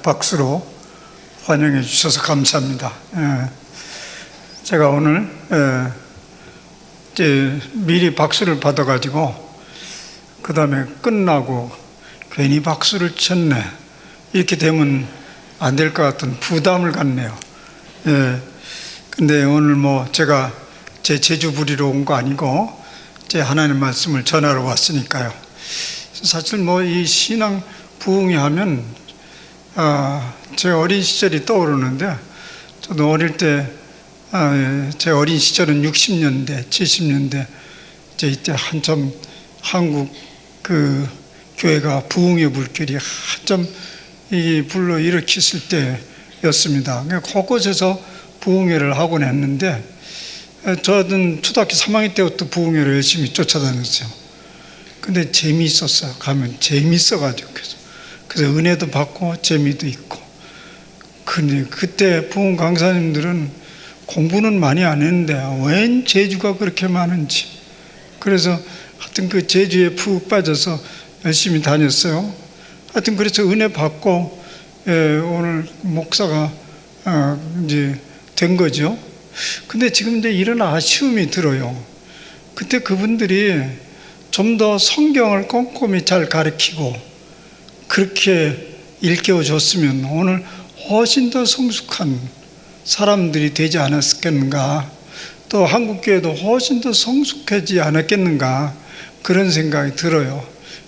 박수로 환영해 주셔서 감사합니다. 제가 오늘 이제 미리 박수를 받아가지고 그 다음에 끝나고 괜히 박수를 쳤네 이렇게 되면 안 될 것 같은 부담을 갖네요. 근데 오늘 제가 제 제주 부리러 온 거 아니고 제 하나님 말씀을 전하러 왔으니까요. 사실 이 신앙 부흥회 하면 제 어린 시절이 떠오르는데, 저도 어릴 때 제 어린 시절은 60년대, 70년대 이때 한참 한국 교회가 부흥의 물결이 한참 불러 일으켰을 때였습니다. 그곳에서 부흥회를 하곤 했는데, 저는 초등학교 3학년 때부터 부흥회를 열심히 쫓아다녔어요. 근데 재미있었어요. 가면 재미있어가지고 그래서 은혜도 받고 재미도 있고. 근데 그때 부흥 강사님들은 공부는 많이 안 했는데 웬 재주가 그렇게 많은지, 그래서 하여튼 그 재주에 푹 빠져서 열심히 다녔어요. 하여튼 그래서 은혜 받고 오늘 목사가 이제 된 거죠. 근데 지금 이제 이런 아쉬움이 들어요. 그때 그분들이 좀 더 성경을 꼼꼼히 잘 가르치고 그렇게 일깨워 줬으면 오늘 훨씬 더 성숙한 사람들이 되지 않았겠는가, 또 한국교회도 훨씬 더 성숙하지 않았겠는가, 그런 생각이 들어요.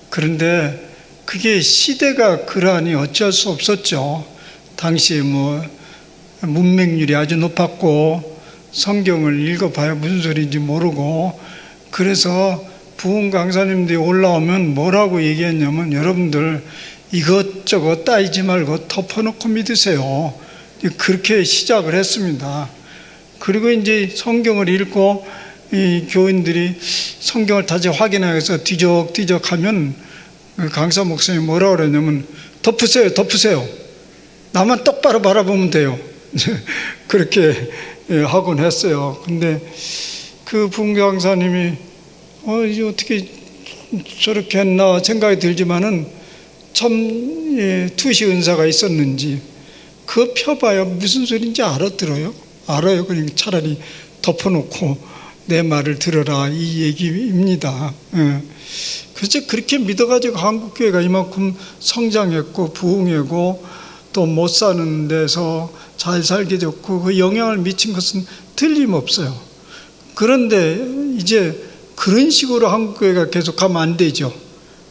그런데 그게 시대가 그러하니 어쩔 수 없었죠. 당시에 문맹률이 아주 높았고 성경을 읽어봐야 무슨 소리인지 모르고, 그래서 부흥 강사님들이 올라오면 뭐라고 얘기했냐면, 여러분들 이것저것 따지지 말고 덮어놓고 믿으세요. 그렇게 시작을 했습니다. 그리고 이제 성경을 읽고 이 교인들이 성경을 다시 확인해서 뒤적뒤적 하면 강사 목사님이 뭐라고 그러냐면, 덮으세요, 덮으세요. 나만 똑바로 바라보면 돼요. 그렇게 하곤 했어요. 근데 그 부흥 강사님이 이제 어떻게 저렇게 했나 생각이 들지만은 참 투시 은사가 있었는지 그거 펴봐야 무슨 소리인지 알아들어요. 알아요. 그러니까 차라리 덮어놓고 내 말을 들어라, 이 얘기입니다. 그래서 그렇게 믿어가지고 한국교회가 이만큼 성장했고 부흥했고 또 못 사는 데서 잘 살게 됐고 그 영향을 미친 것은 틀림없어요. 그런데 이제 그런 식으로 한국교회가 계속 가면 안 되죠.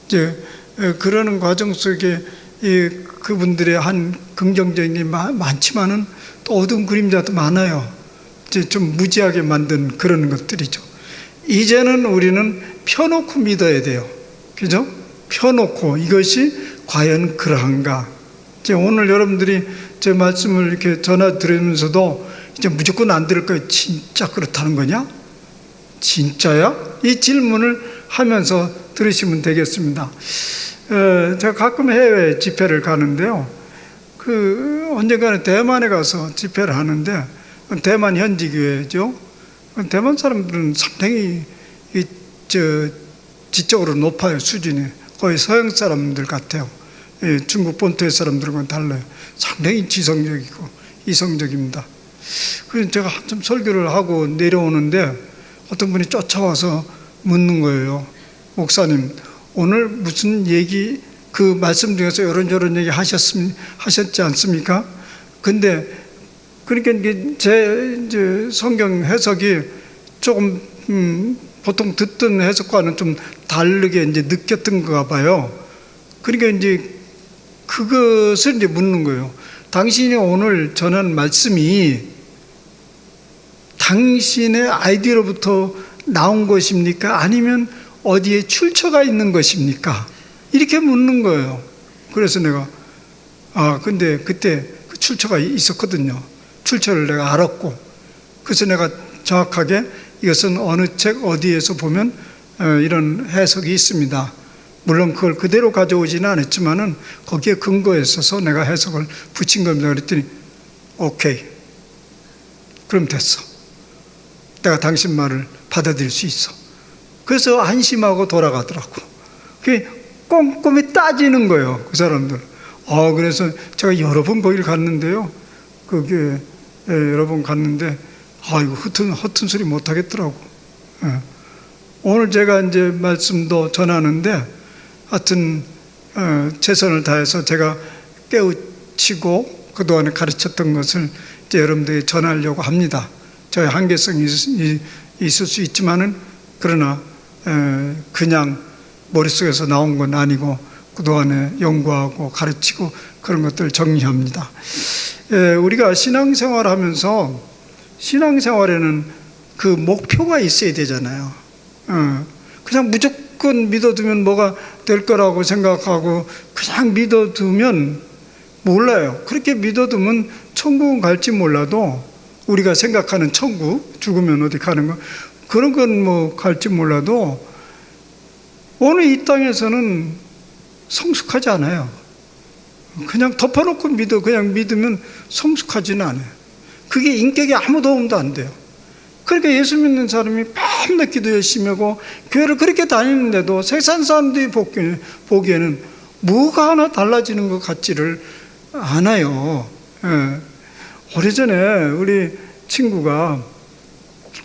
이제 그러는 과정 속에 그분들의 한 긍정적인 게 많지만은 또 어두운 그림자도 많아요. 이제 좀 무지하게 만든 그런 것들이죠. 이제는 우리는 펴놓고 믿어야 돼요. 그죠? 펴놓고 이것이 과연 그러한가. 이제 오늘 여러분들이 제 말씀을 이렇게 전화 들으면서도 이제 무조건 안 들을 거예요. 진짜 그렇다는 거냐? 진짜야? 이 질문을 하면서 들으시면 되겠습니다. 제가 가끔 해외 집회를 가는데요. 언젠가는 대만에 가서 집회를 하는데, 대만 현지교회죠. 대만 사람들은 상당히 지적으로 높아요, 수준이. 거의 서양 사람들 같아요. 중국 본토의 사람들과는 달라요. 상당히 지성적이고 이성적입니다. 그래서 제가 한참 설교를 하고 내려오는데 어떤 분이 쫓아와서 묻는 거예요. 목사님, 오늘 무슨 얘기, 그 말씀 중에서 이런저런 얘기 하셨지 않습니까? 근데 그러니까 제 성경 해석이 조금 보통 듣던 해석과는 좀 다르게 이제 느꼈던가 봐요. 그러니까 이제 그것을 이제 묻는 거예요. 당신이 오늘 전한 말씀이 당신의 아이디어로부터 나온 것입니까? 아니면 어디에 출처가 있는 것입니까? 이렇게 묻는 거예요. 그래서 내가 근데 그때 그 출처가 있었거든요. 출처를 내가 알았고, 그래서 내가 정확하게 이것은 어느 책 어디에서 보면 이런 해석이 있습니다. 물론 그걸 그대로 가져오지는 않았지만은 거기에 근거에 있어서 내가 해석을 붙인 겁니다. 그랬더니 오케이, 그럼 됐어. 내가 당신 말을 받아들일 수 있어. 그래서 안심하고 돌아가더라고. 그게 꼼꼼히 따지는 거예요. 그 사람들 그래서 제가 여러 번 거기를 갔는데요. 그게 여러 번 갔는데 이거 허튼 소리 못 하겠더라고. 오늘 제가 이제 말씀도 전하는데 하여튼 최선을 다해서 제가 깨우치고 그동안에 가르쳤던 것을 이제 여러분들에게 전하려고 합니다. 저의 한계성이 있을 수 있지만은 그러나 그냥 머릿속에서 나온 건 아니고 그동안에 연구하고 가르치고 그런 것들을 정리합니다. 우리가 신앙생활하면서 신앙생활에는 그 목표가 있어야 되잖아요. 그냥 무조건 믿어두면 뭐가 될 거라고 생각하고 그냥 믿어두면 몰라요. 그렇게 믿어두면 천국은 갈지 몰라도 우리가 생각하는 천국, 죽으면 어디 가는 거 그런 건 뭐 갈지 몰라도 오늘 이 땅에서는 성숙하지 않아요. 그냥 덮어놓고 그냥 믿으면 성숙하지는 않아요. 그게 인격에 아무 도움도 안 돼요. 그러니까 예수 믿는 사람이 밤낮 기도 열심히 하고 교회를 그렇게 다니는데도 세상 사람들이 보기에는 뭐가 하나 달라지는 것 같지를 않아요. 오래전에 우리 친구가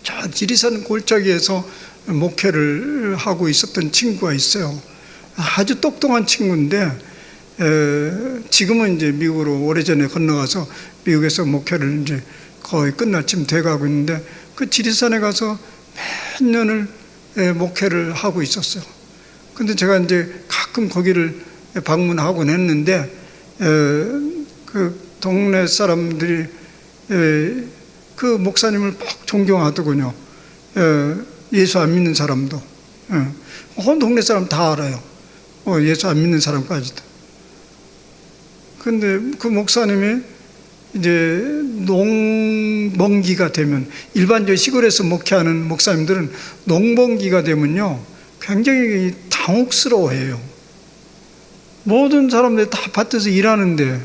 저 지리산 골짜기에서 목회를 하고 있었던 친구가 있어요. 아주 똑똑한 친구인데 지금은 이제 미국으로 오래전에 건너가서 미국에서 목회를 이제 거의 끝날 쯤 돼가고 있는데 그 지리산에 가서 몇 년을 목회를 하고 있었어요. 근데 제가 이제 가끔 거기를 방문하곤 했는데 그 동네 사람들이 그 목사님을 막 존경하더군요. 예수 안 믿는 사람도. 온 동네 사람 다 알아요. 예수 안 믿는 사람까지도. 근데 그 목사님이 이제 농번기가 되면 일반적으로 시골에서 목회하는 목사님들은 농번기가 되면요 굉장히 당혹스러워해요. 모든 사람들이 다 밭에서 일하는데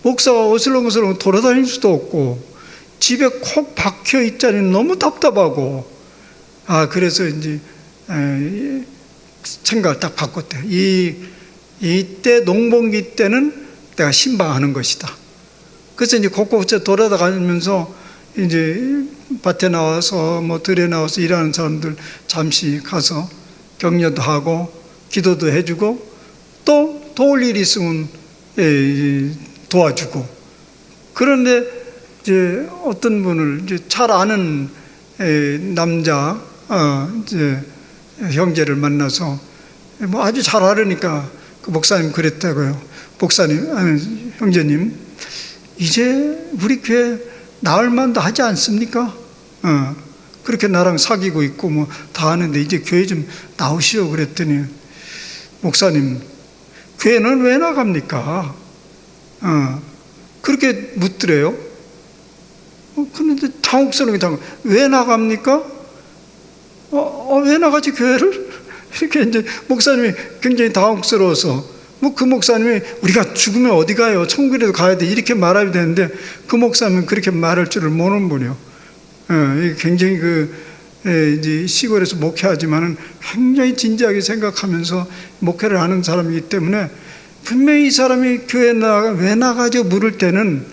목사가 어슬렁어슬렁 돌아다닐 수도 없고 집에 콕 박혀 있자니 너무 답답하고 그래서 이제 생각을 딱 바꿨대요. 이때 농번기 때는 내가 신방하는 것이다. 그래서 이제 곳곳에 돌아다니면서 이제 밭에 나와서 뭐 들에 나와서 일하는 사람들 잠시 가서 격려도 하고 기도도 해주고 또 도울 일이 있으면 도와주고. 그런데 이제 어떤 분을 이제 잘 아는 남자 이제 형제를 만나서 뭐 아주 잘 알으니까 그 목사님 그랬다고요. 목사님, 형제님, 이제 우리 교회 나을 만도 하지 않습니까? 그렇게 나랑 사귀고 있고 뭐 다 하는데 이제 교회 좀 나오시오 그랬더니 목사님, 교회는 왜 나갑니까? 그렇게 묻더래요. 그런데 당혹스러운 게 왜 나갑니까? 왜 나가지 교회를? 이렇게 이제 목사님이 굉장히 당혹스러워서 뭐 그 목사님이 우리가 죽으면 어디 가요? 천국에도 가야 돼 이렇게 말해야 되는데 그 목사님은 그렇게 말할 줄을 모르는 분이요. 굉장히 이제 시골에서 목회하지만은 굉장히 진지하게 생각하면서 목회를 하는 사람이기 때문에 분명히 이 사람이 교회 왜 나가죠? 물을 때는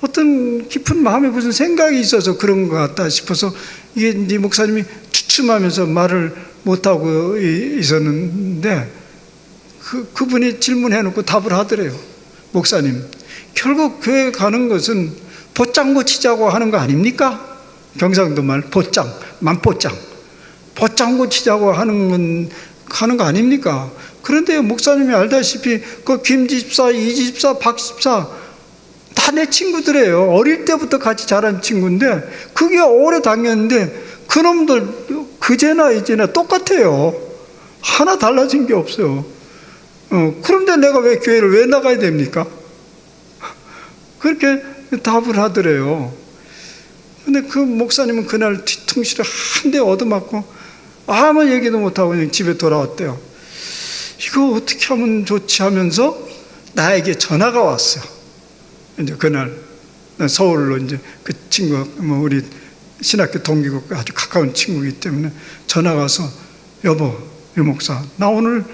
어떤 깊은 마음에 무슨 생각이 있어서 그런 것 같다 싶어서 이게 이제 목사님이 주춤하면서 말을 못하고 있었는데 그분이 질문해놓고 답을 하더래요. 목사님, 결국 교회 가는 것은 보짱 고치자고 하는 거 아닙니까? 경상도 말 보짱, 만보짱. 보짱 고치자고 하는 거 아닙니까? 그런데 목사님이 알다시피 그 김 집사, 이 집사, 박 집사 다 내 친구들이에요. 어릴 때부터 같이 자란 친구인데 그게 오래 다녔는데 그놈들 그제나 이제나 똑같아요. 하나 달라진 게 없어요. 그런데 내가 왜 교회를 왜 나가야 됩니까? 그렇게 답을 하더래요. 근데 그 목사님은 그날 뒤통수를 한 대 얻어맞고 아무 얘기도 못하고 그냥 집에 돌아왔대요. 이거 어떻게 하면 좋지 하면서 나에게 전화가 왔어요. 이제 그날 서울로 이제 그 친구가 뭐 우리 신학교 동기고 아주 가까운 친구이기 때문에 전화가 와서 여보, 유 목사, 나 오늘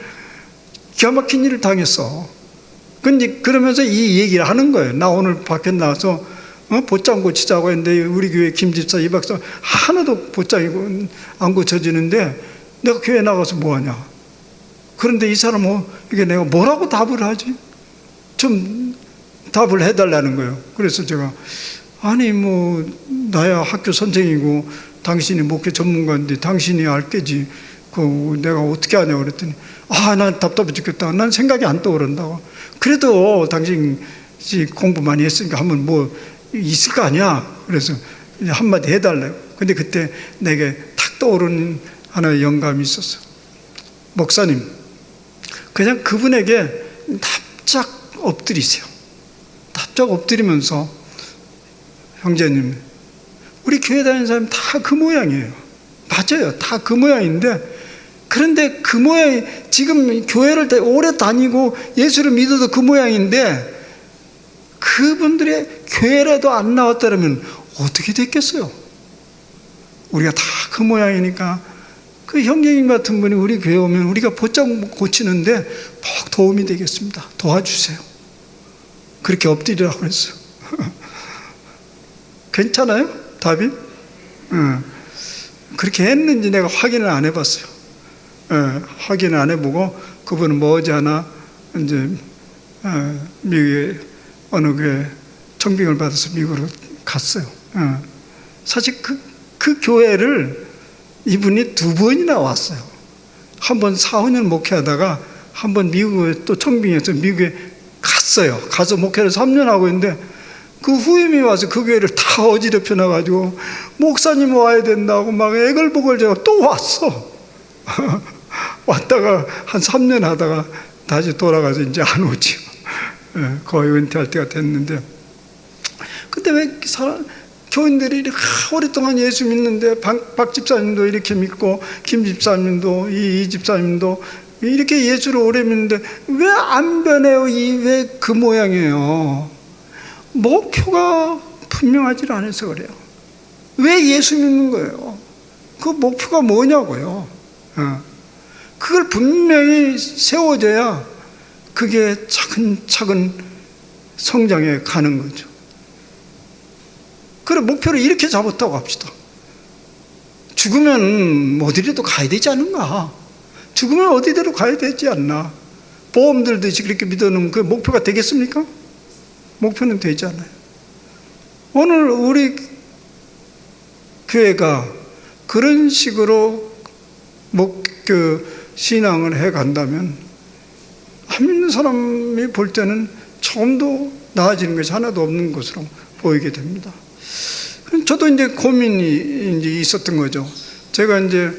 기가 막힌 일을 당했어. 근데 그러면서 이 얘기를 하는 거예요. 나 오늘 밖에 나와서 보장 고치자고 했는데 우리 교회 김 집사, 이 박사 하나도 보장이 안 고쳐지는데 내가 교회 나가서 뭐하냐. 그런데 이 사람은 이게 내가 뭐라고 답을 하지? 좀 답을 해달라는 거예요. 그래서 제가 아니 뭐 나야 학교 선생이고 당신이 목회 전문가인데 당신이 알겠지. 그 내가 어떻게 하냐고 그랬더니 난 답답해 죽겠다. 난 생각이 안 떠오른다고. 그래도 당신이 공부 많이 했으니까 한번 뭐 있을 거 아니야. 그래서 한마디 해달래요. 근데 그때 내게 탁 떠오르는 하나의 영감이 있었어. 목사님, 그냥 그분에게 납작 엎드리세요. 납작 엎드리면서 형제님, 우리 교회 다니는 사람 다 그 모양이에요. 맞아요. 다 그 모양인데 그런데 그 모양이 지금 교회를 오래 다니고 예수를 믿어도 그 모양인데 그분들의 교회라도 안 나왔다면 어떻게 됐겠어요? 우리가 다 그 모양이니까 그 형제님 같은 분이 우리 교회 오면 우리가 보장 고치는데 꼭 도움이 되겠습니다. 도와주세요. 그렇게 엎드리라고 그랬어요. 괜찮아요? 답이? 그렇게 했는지 내가 확인을 안 해봤어요. 확인을 안 해보고 그분은 머지않아 이제 미국에 어느 교회 청빙을 받아서 미국으로 갔어요. 사실 그 교회를 이분이 2번이나 왔어요. 한 번 4, 5년 목회하다가 한 번 미국에 또 청빙해서 미국에 갔어요. 가서 목회를 3년 하고 있는데 그 후임이 와서 그 교회를 다 어지럽혀 놔가지고 목사님 와야 된다고 막 애걸복을 제가 또 왔어. 왔다가 한 3년 하다가 다시 돌아가서 이제 안 오지. 거의 은퇴할 때가 됐는데 근데 왜 교인들이 이렇게 오랫동안 예수 믿는데 박 집사님도 이렇게 믿고 김 집사님도 이 집사님도 이렇게 예수를 오래 믿는데 왜 안 변해요? 왜 그 모양이에요? 목표가 분명하지 않아서 그래요. 왜 예수 믿는 거예요? 그 목표가 뭐냐고요. 그걸 분명히 세워져야 그게 차근차근 성장해 가는 거죠. 그래 목표를 이렇게 잡았다고 합시다. 죽으면 어디라도 가야 되지 않은가? 죽으면 어디라도 가야 되지 않나? 보험 들듯이 그렇게 믿어놓으면 그 목표가 되겠습니까? 목표는 되지 않아요. 오늘 우리 교회가 그런 식으로 신앙을 해 간다면 안 믿는 사람이 볼 때는 조금도 나아지는 것이 하나도 없는 것으로 보이게 됩니다. 저도 이제 고민이 이제 있었던 거죠. 제가 이제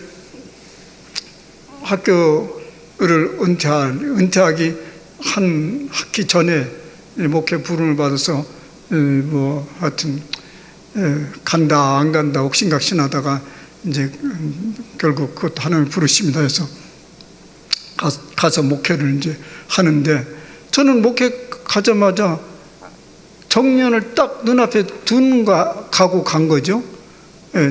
학교를 은퇴하기 한 학기 전에 목회 부름을 받아서 하여튼 간다 안 간다 옥신각신하다가 이제 결국 그것도 하나님이 부르십니다 해서 가서 목회를 이제 하는데 저는 목회 가자마자 정년을 딱 눈앞에 가고 간 거죠.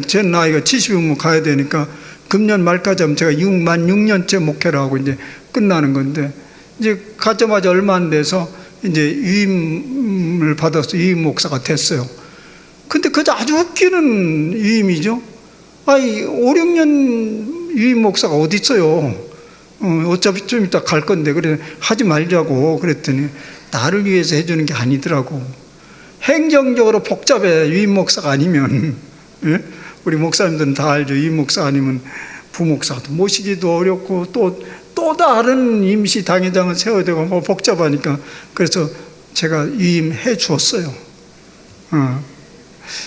제 나이가 70이면 가야 되니까 금년 말까지 하면 제가 6년째 목회를 하고 이제 끝나는 건데 이제 가자마자 얼마 안 돼서 이제 위임을 받아서 위임 목사가 됐어요. 근데 그저 아주 웃기는 위임이죠. 5, 6년 위임 목사가 어디 있어요? 어차피 좀 이따 갈 건데 그래 하지 말자고 그랬더니 나를 위해서 해주는 게 아니더라고. 행정적으로 복잡해. 위임 목사가 아니면 우리 목사님들은 다 알죠. 위임 목사 아니면 부목사도 모시기도 어렵고 또 다른 임시 당회장을 세워야 되고 뭐 복잡하니까 그래서 제가 위임해 주었어요.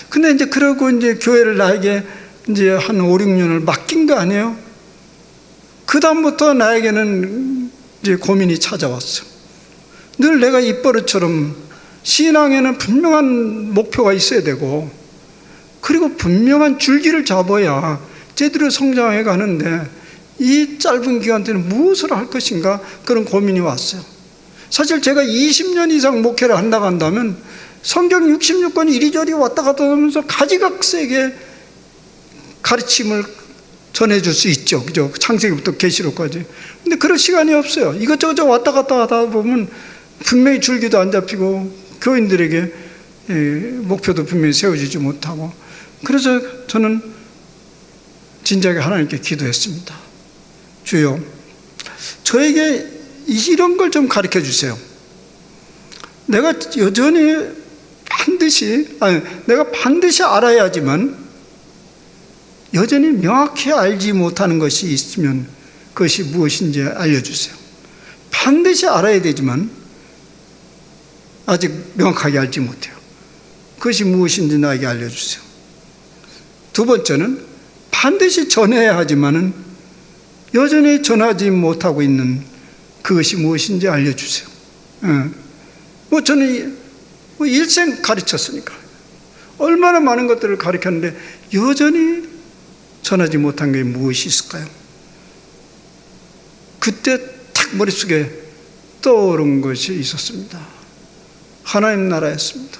근데 이제 그러고 이제 교회를 나에게 이제 한 5, 6년을 맡긴 거 아니에요? 그 다음부터 나에게는 이제 고민이 찾아왔어. 늘 내가 입버릇처럼 신앙에는 분명한 목표가 있어야 되고 그리고 분명한 줄기를 잡아야 제대로 성장해 가는데 이 짧은 기간 때는 무엇을 할 것인가 그런 고민이 왔어요. 사실 제가 20년 이상 목회를 한다고 한다면 성경 66권 이리저리 왔다 갔다 하면서 가지각색의 가르침을 전해줄 수 있죠. 그죠? 창세기부터 계시록까지. 근데 그럴 시간이 없어요. 이것저것 왔다 갔다 하다 보면 분명히 줄기도 안 잡히고 교인들에게 목표도 분명히 세워지지 못하고, 그래서 저는 진작에 하나님께 기도했습니다. 주여, 저에게 이런 걸 좀 가르쳐 주세요. 내가 여전히 내가 반드시 알아야지만 여전히 명확히 알지 못하는 것이 있으면 그것이 무엇인지 알려주세요. 반드시 알아야 되지만 아직 명확하게 알지 못해요. 그것이 무엇인지 나에게 알려주세요. 두 번째는 반드시 전해야 하지만은 여전히 전하지 못하고 있는 그것이 무엇인지 알려주세요. 저는 일생 가르쳤으니까 얼마나 많은 것들을 가르쳤는데 여전히 전하지 못한 게 무엇이 있을까요? 그때 탁 머릿속에 떠오른 것이 있었습니다. 하나님 나라였습니다.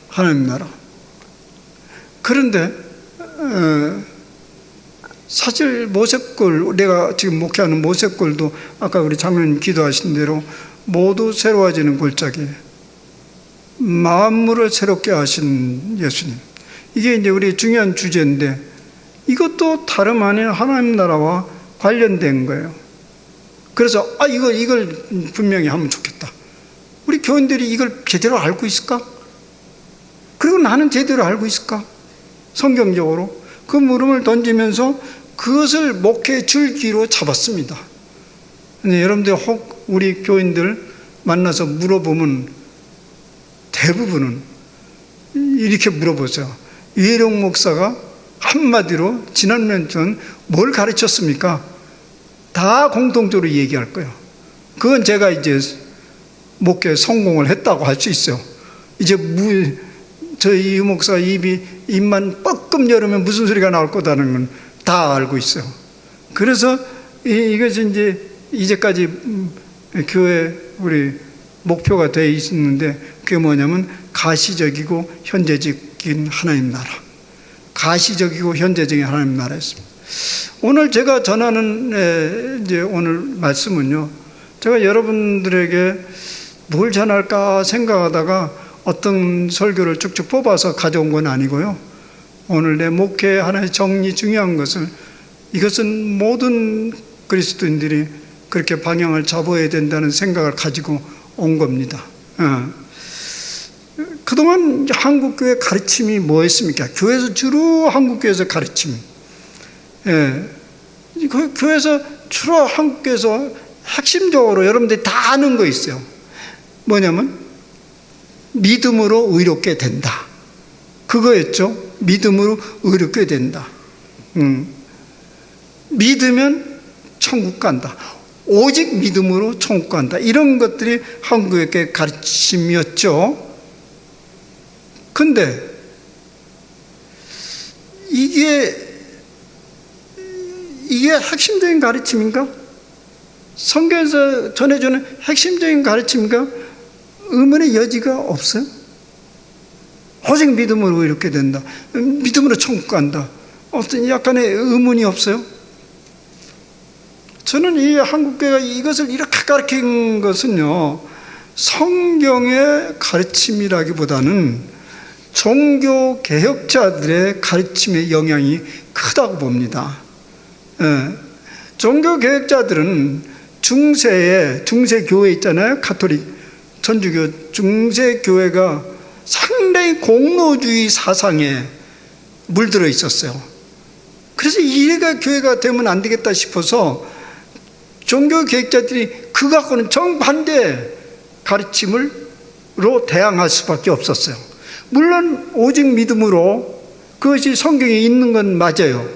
하나님 나라. 그런데 사실 모세골, 내가 지금 목회하는 모세골도 아까 우리 장로님 기도하신 대로 모두 새로워지는 골짜기, 만물을 새롭게 하신 예수님, 이게 이제 우리 중요한 주제인데 이것도 다름 아닌 하나님 나라와 관련된 거예요. 그래서 이걸 분명히 하면 좋겠다. 우리 교인들이 이걸 제대로 알고 있을까? 그리고 나는 제대로 알고 있을까? 성경적으로 그 물음을 던지면서 그것을 목회 줄기로 잡았습니다. 근데 여러분들 혹 우리 교인들 만나서 물어보면 대부분은 이렇게 물어보세요. 이혜령 목사가 한마디로 지난 몇 년 뭘 가르쳤습니까? 다 공통적으로 얘기할 거예요. 그건 제가 이제 목회 성공을 했다고 할 수 있어요. 이제 저희 이 목사 입만 뻐끔 열으면 무슨 소리가 나올 거다는 건 다 알고 있어요. 그래서 이것이 이제까지 교회 우리 목표가 되어 있는데 그게 뭐냐면 가시적이고 현재적인 하나님 나라. 가시적이고 현재적인 하나님 나라였습니다. 오늘 제가 전하는 이제 오늘 말씀은요, 제가 여러분들에게 뭘 전할까 생각하다가 어떤 설교를 쭉쭉 뽑아서 가져온 건 아니고요. 오늘 내 목회 하나의 중요한 것은 이것은 모든 그리스도인들이 그렇게 방향을 잡아야 된다는 생각을 가지고 온 겁니다. 그동안 한국교회 가르침이 뭐였습니까? 교회에서 주로 한국교회에서 가르침. 교회에서 주로 한국교회에서 핵심적으로 여러분들이 다 아는 거 있어요. 뭐냐면 믿음으로 의롭게 된다. 그거였죠. 믿음으로 의롭게 된다. 믿으면 천국 간다. 오직 믿음으로 천국 간다. 이런 것들이 한국의 가르침이었죠. 근데 이게 핵심적인 가르침인가? 성경에서 전해주는 핵심적인 가르침인가? 의문의 여지가 없어요. 오직 믿음으로 이렇게 된다. 믿음으로 천국 간다. 어떤 약간의 의문이 없어요? 저는 이 한국교회가 이것을 이렇게 가르친 것은요, 성경의 가르침이라기보다는 종교 개혁자들의 가르침의 영향이 크다고 봅니다. 종교 개혁자들은 중세교회 있잖아요. 가톨릭, 천주교 중세교회가 상당히 공로주의 사상에 물들어 있었어요. 그래서 이래가 교회가 되면 안 되겠다 싶어서 종교 개혁자들이 그 갖고는 정반대 가르침으로 대항할 수밖에 없었어요. 물론 오직 믿음으로 그것이 성경에 있는 건 맞아요.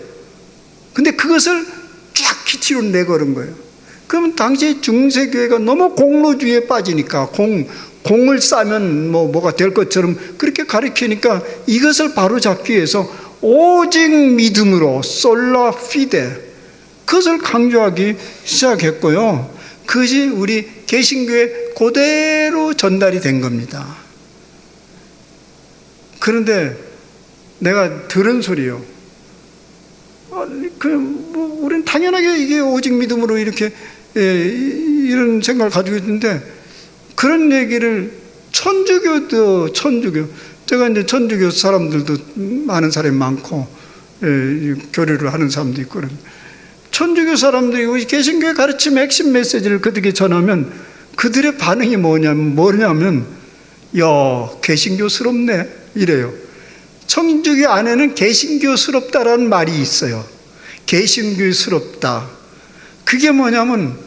근데 그것을 쫙 기치로 내걸은 거예요. 그러면 당시 중세교회가 너무 공로주의에 빠지니까 공을 싸면 뭐가 될 것처럼 그렇게 가르치니까 이것을 바로잡기 위해서 오직 믿음으로 솔라 피데, 그것을 강조하기 시작했고요. 그것이 우리 개신교회 그대로 전달이 된 겁니다. 그런데 내가 들은 소리요. 우리는 당연하게 이게 오직 믿음으로 이렇게 이런 생각을 가지고 있는데, 그런 얘기를 천주교, 제가 이제 천주교 사람들도 많은 사람이 많고, 교류를 하는 사람도 있고, 천주교 사람들이 개신교의 가르침의 핵심 메시지를 그들에게 전하면 그들의 반응이 뭐냐면, 야, 개신교스럽네, 이래요. 천주교 안에는 개신교스럽다라는 말이 있어요. 개신교스럽다. 그게 뭐냐면,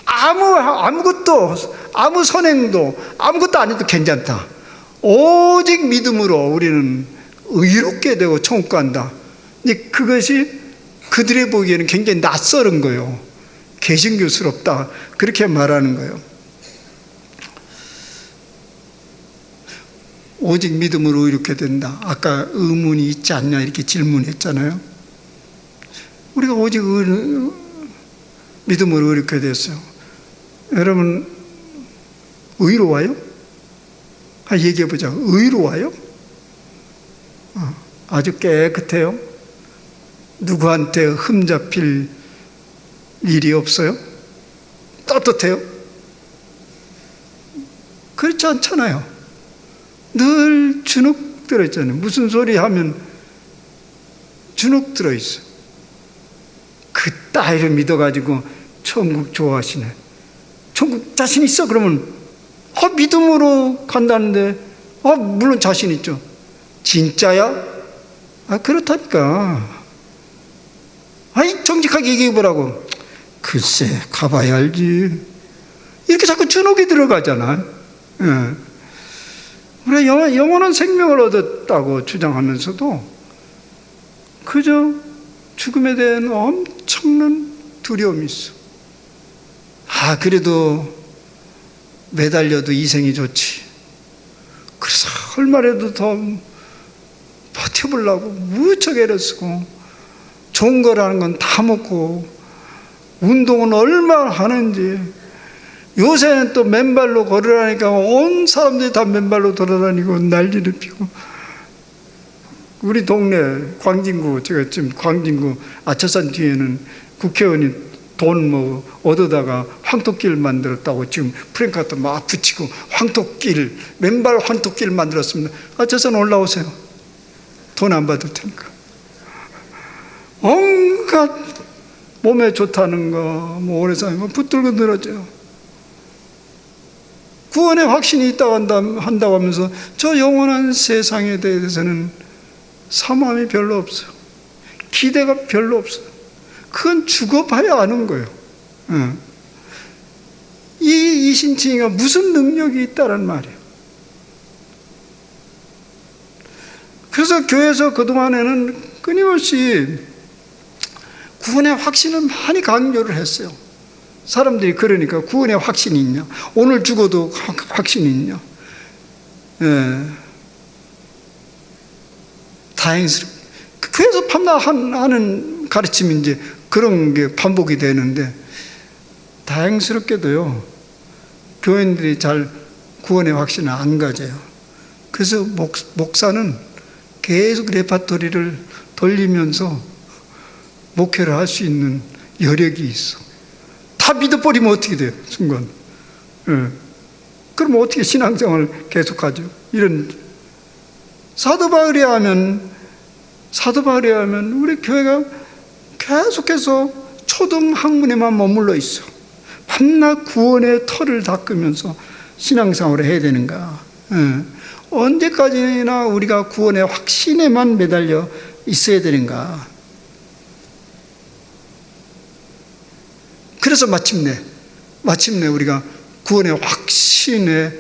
아무 선행도, 아무것도 안 해도 괜찮다. 오직 믿음으로 우리는 의롭게 되고 천국 간다. 근데 그것이 그들의 보기에는 굉장히 낯설은 거예요. 개신교스럽다. 그렇게 말하는 거예요. 오직 믿음으로 의롭게 된다. 아까 의문이 있지 않냐 이렇게 질문했잖아요. 우리가 오직 믿음으로 의롭게 됐어요. 여러분, 의로워요? 얘기해보자. 의로워요? 아주 깨끗해요? 누구한테 흠잡힐 일이 없어요? 떳떳해요? 그렇지 않잖아요. 늘 주눅 들어있잖아요. 무슨 소리 하면 주눅 들어있어. 그 따위를 믿어가지고 천국 좋아하시네. 천국 자신 있어? 그러면 믿음으로 간다는데 물론 자신 있죠. 진짜야? 그렇다니까. 정직하게 얘기해보라고. 글쎄, 가봐야 알지. 이렇게 자꾸 주눅이 들어가잖아. 우리가 영원한 생명을 얻었다고 주장하면서도 그저 죽음에 대한 엄청난 두려움이 있어. 그래도 매달려도 이생이 좋지. 그래서 얼마라도 더 버텨보려고 무척 애를 쓰고, 좋은 거라는 건 다 먹고, 운동은 얼마나 하는지. 요새는 또 맨발로 걸으라니까 온 사람들이 다 맨발로 돌아다니고 난리를 피고. 우리 동네 광진구, 제가 지금 광진구 아차산 뒤에는 국회의원이 돈 얻어다가 황토길 만들었다고 지금 프랭카드 막 붙이고 황토길, 맨발 황토길 만들었습니다. 아차산 올라오세요. 돈 안 받을 테니까. 온갖 몸에 좋다는 거, 오래 사는 거 붙들고 늘어져요. 구원의 확신이 있다고 한다고 하면서 저 영원한 세상에 대해서는 사모함이 별로 없어요. 기대가 별로 없어요. 그건 죽어봐야 아는 거예요. 이 이신칭이가 무슨 능력이 있다란 말이에요. 그래서 교회에서 그동안에는 끊임없이 구원의 확신을 많이 강조를 했어요. 사람들이 그러니까 구원의 확신이 있냐? 오늘 죽어도 확신이 있냐? 다행스럽게. 교회에서 밤낮 하는 가르침이 이제 그런 게 반복이 되는데, 다행스럽게도요, 교인들이 잘 구원의 확신을 안 가져요. 그래서 목사는 계속 레파토리를 돌리면서 목회를 할 수 있는 여력이 있어. 다 믿어버리면 어떻게 돼요, 순간. 그럼 어떻게 신앙생활을 계속하죠? 이런. 사도 바울에 하면 우리 교회가 계속해서 초등 학문에만 머물러 있어. 밤낮 구원의 털을 닦으면서 신앙생활을 해야 되는가? 언제까지나 우리가 구원의 확신에만 매달려 있어야 되는가? 그래서 마침내 우리가 구원의 확신에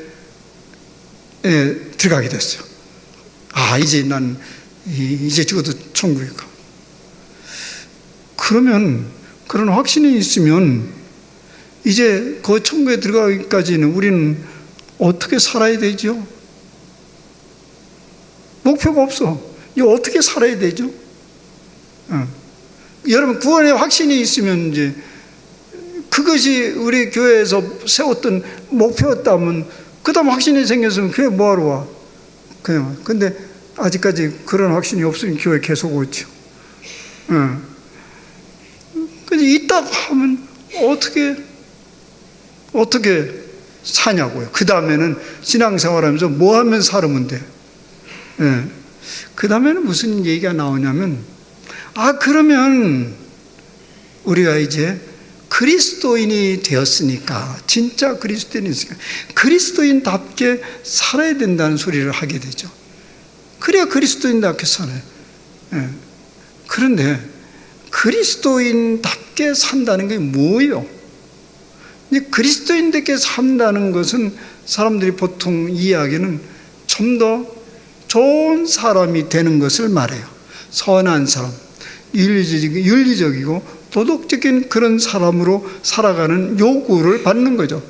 들어가게 됐어요. 이제 죽어도 천국에 가. 그러면 그런 확신이 있으면 이제 그 천국에 들어가기까지는 우리는 어떻게 살아야 되죠? 목표가 없어. 이거 어떻게 살아야 되죠? 여러분, 구원의 확신이 있으면 이제 그것이 우리 교회에서 세웠던 목표였다면, 그 다음 확신이 생겼으면 교회 뭐하러 와? 그냥. 근데 아직까지 그런 확신이 없으니 교회 계속 오죠. 그래서 있다고 하면 어떻게 어떻게 사냐고요. 그 다음에는 신앙생활하면서 뭐 하면 살으면 돼. 예. 그 다음에는 무슨 얘기가 나오냐면, 그러면 우리가 이제 그리스도인이 되었으니까, 진짜 그리스도인이 있으니까 그리스도인답게 살아야 된다는 소리를 하게 되죠. 그래야 그리스도인답게 살아요. 예. 그런데 그리스도인답게 산다는 게 뭐예요? 그리스도인답게 산다는 것은 사람들이 보통 이야기는 좀 더 좋은 사람이 되는 것을 말해요. 선한 사람, 윤리적이고 도덕적인 그런 사람으로 살아가는 요구를 받는 거죠.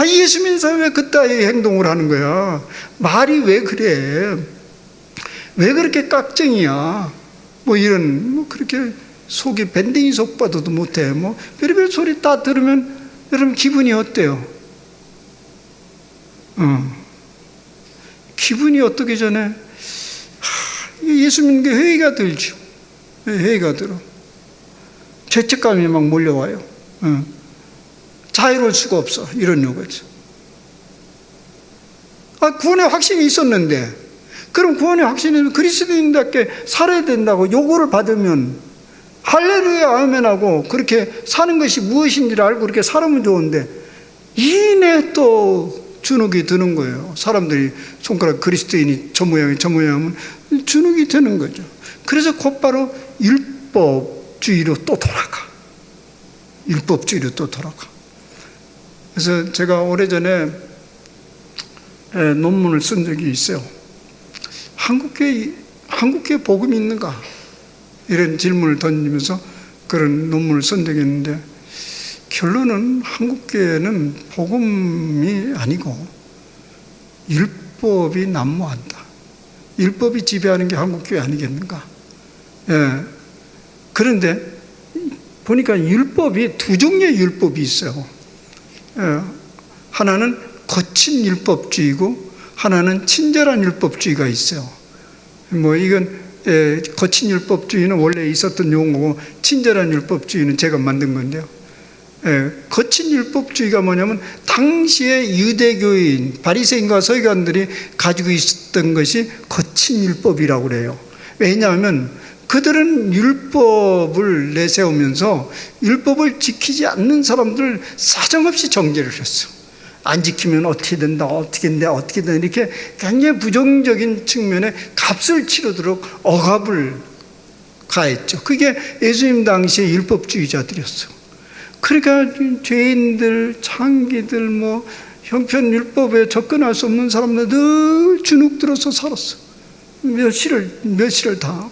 예수 믿는 사람이 왜 그따위 행동을 하는 거야? 말이 왜 그래? 왜 그렇게 깍쟁이야? 그렇게 속이 밴딩이 속바도도 못해. 별의별 소리 다 들으면 여러분 기분이 어때요? 기분이 어떻기 전에 예수 믿는 게 회의가 들죠. 회의가 들어. 죄책감이 막 몰려와요. 자유로울 수가 없어. 이런 요거죠. 구원의 확신이 있었는데, 그럼 구원의 확신은 그리스도인답게 살아야 된다고 요구를 받으면 할렐루야 아멘하고 그렇게 사는 것이 무엇인지를 알고 그렇게 살면 좋은데, 이내 또 주눅이 드는 거예요. 사람들이 손가락 그리스도인이 저 모양이면 주눅이 드는 거죠. 그래서 곧바로 율법주의로 또 돌아가. 율법주의로 또 돌아가. 그래서 제가 오래전에 논문을 쓴 적이 있어요. 한국교회 복음이 있는가? 이런 질문을 던지면서 그런 논문을 쓴 적이 있는데, 결론은 한국교회는 복음이 아니고 율법이 난무한다. 율법이 지배하는 게 한국교회 아니겠는가? 예. 그런데 보니까 율법이 두 종류의 율법이 있어요. 예. 하나는 거친 율법주의고 하나는 친절한 율법주의가 있어요. 이건 거친 율법주의는 원래 있었던 용어고 친절한 율법주의는 제가 만든 건데요. 거친 율법주의가 뭐냐면 당시의 유대교인 바리새인과 서기관들이 가지고 있었던 것이 거친 율법이라고 그래요. 왜냐하면 그들은 율법을 내세우면서 율법을 지키지 않는 사람들을 사정없이 정죄를 했어. 안 지키면 어떻게 된다, 어떻게 된다, 어떻게 된다, 이렇게 굉장히 부정적인 측면에 값을 치르도록 억압을 가했죠. 그게 예수님 당시의 율법주의자들이었어. 그러니까 죄인들, 창기들, 형편율법에 접근할 수 없는 사람들 늘 주눅 들어서 살았어. 멸시를 당하고.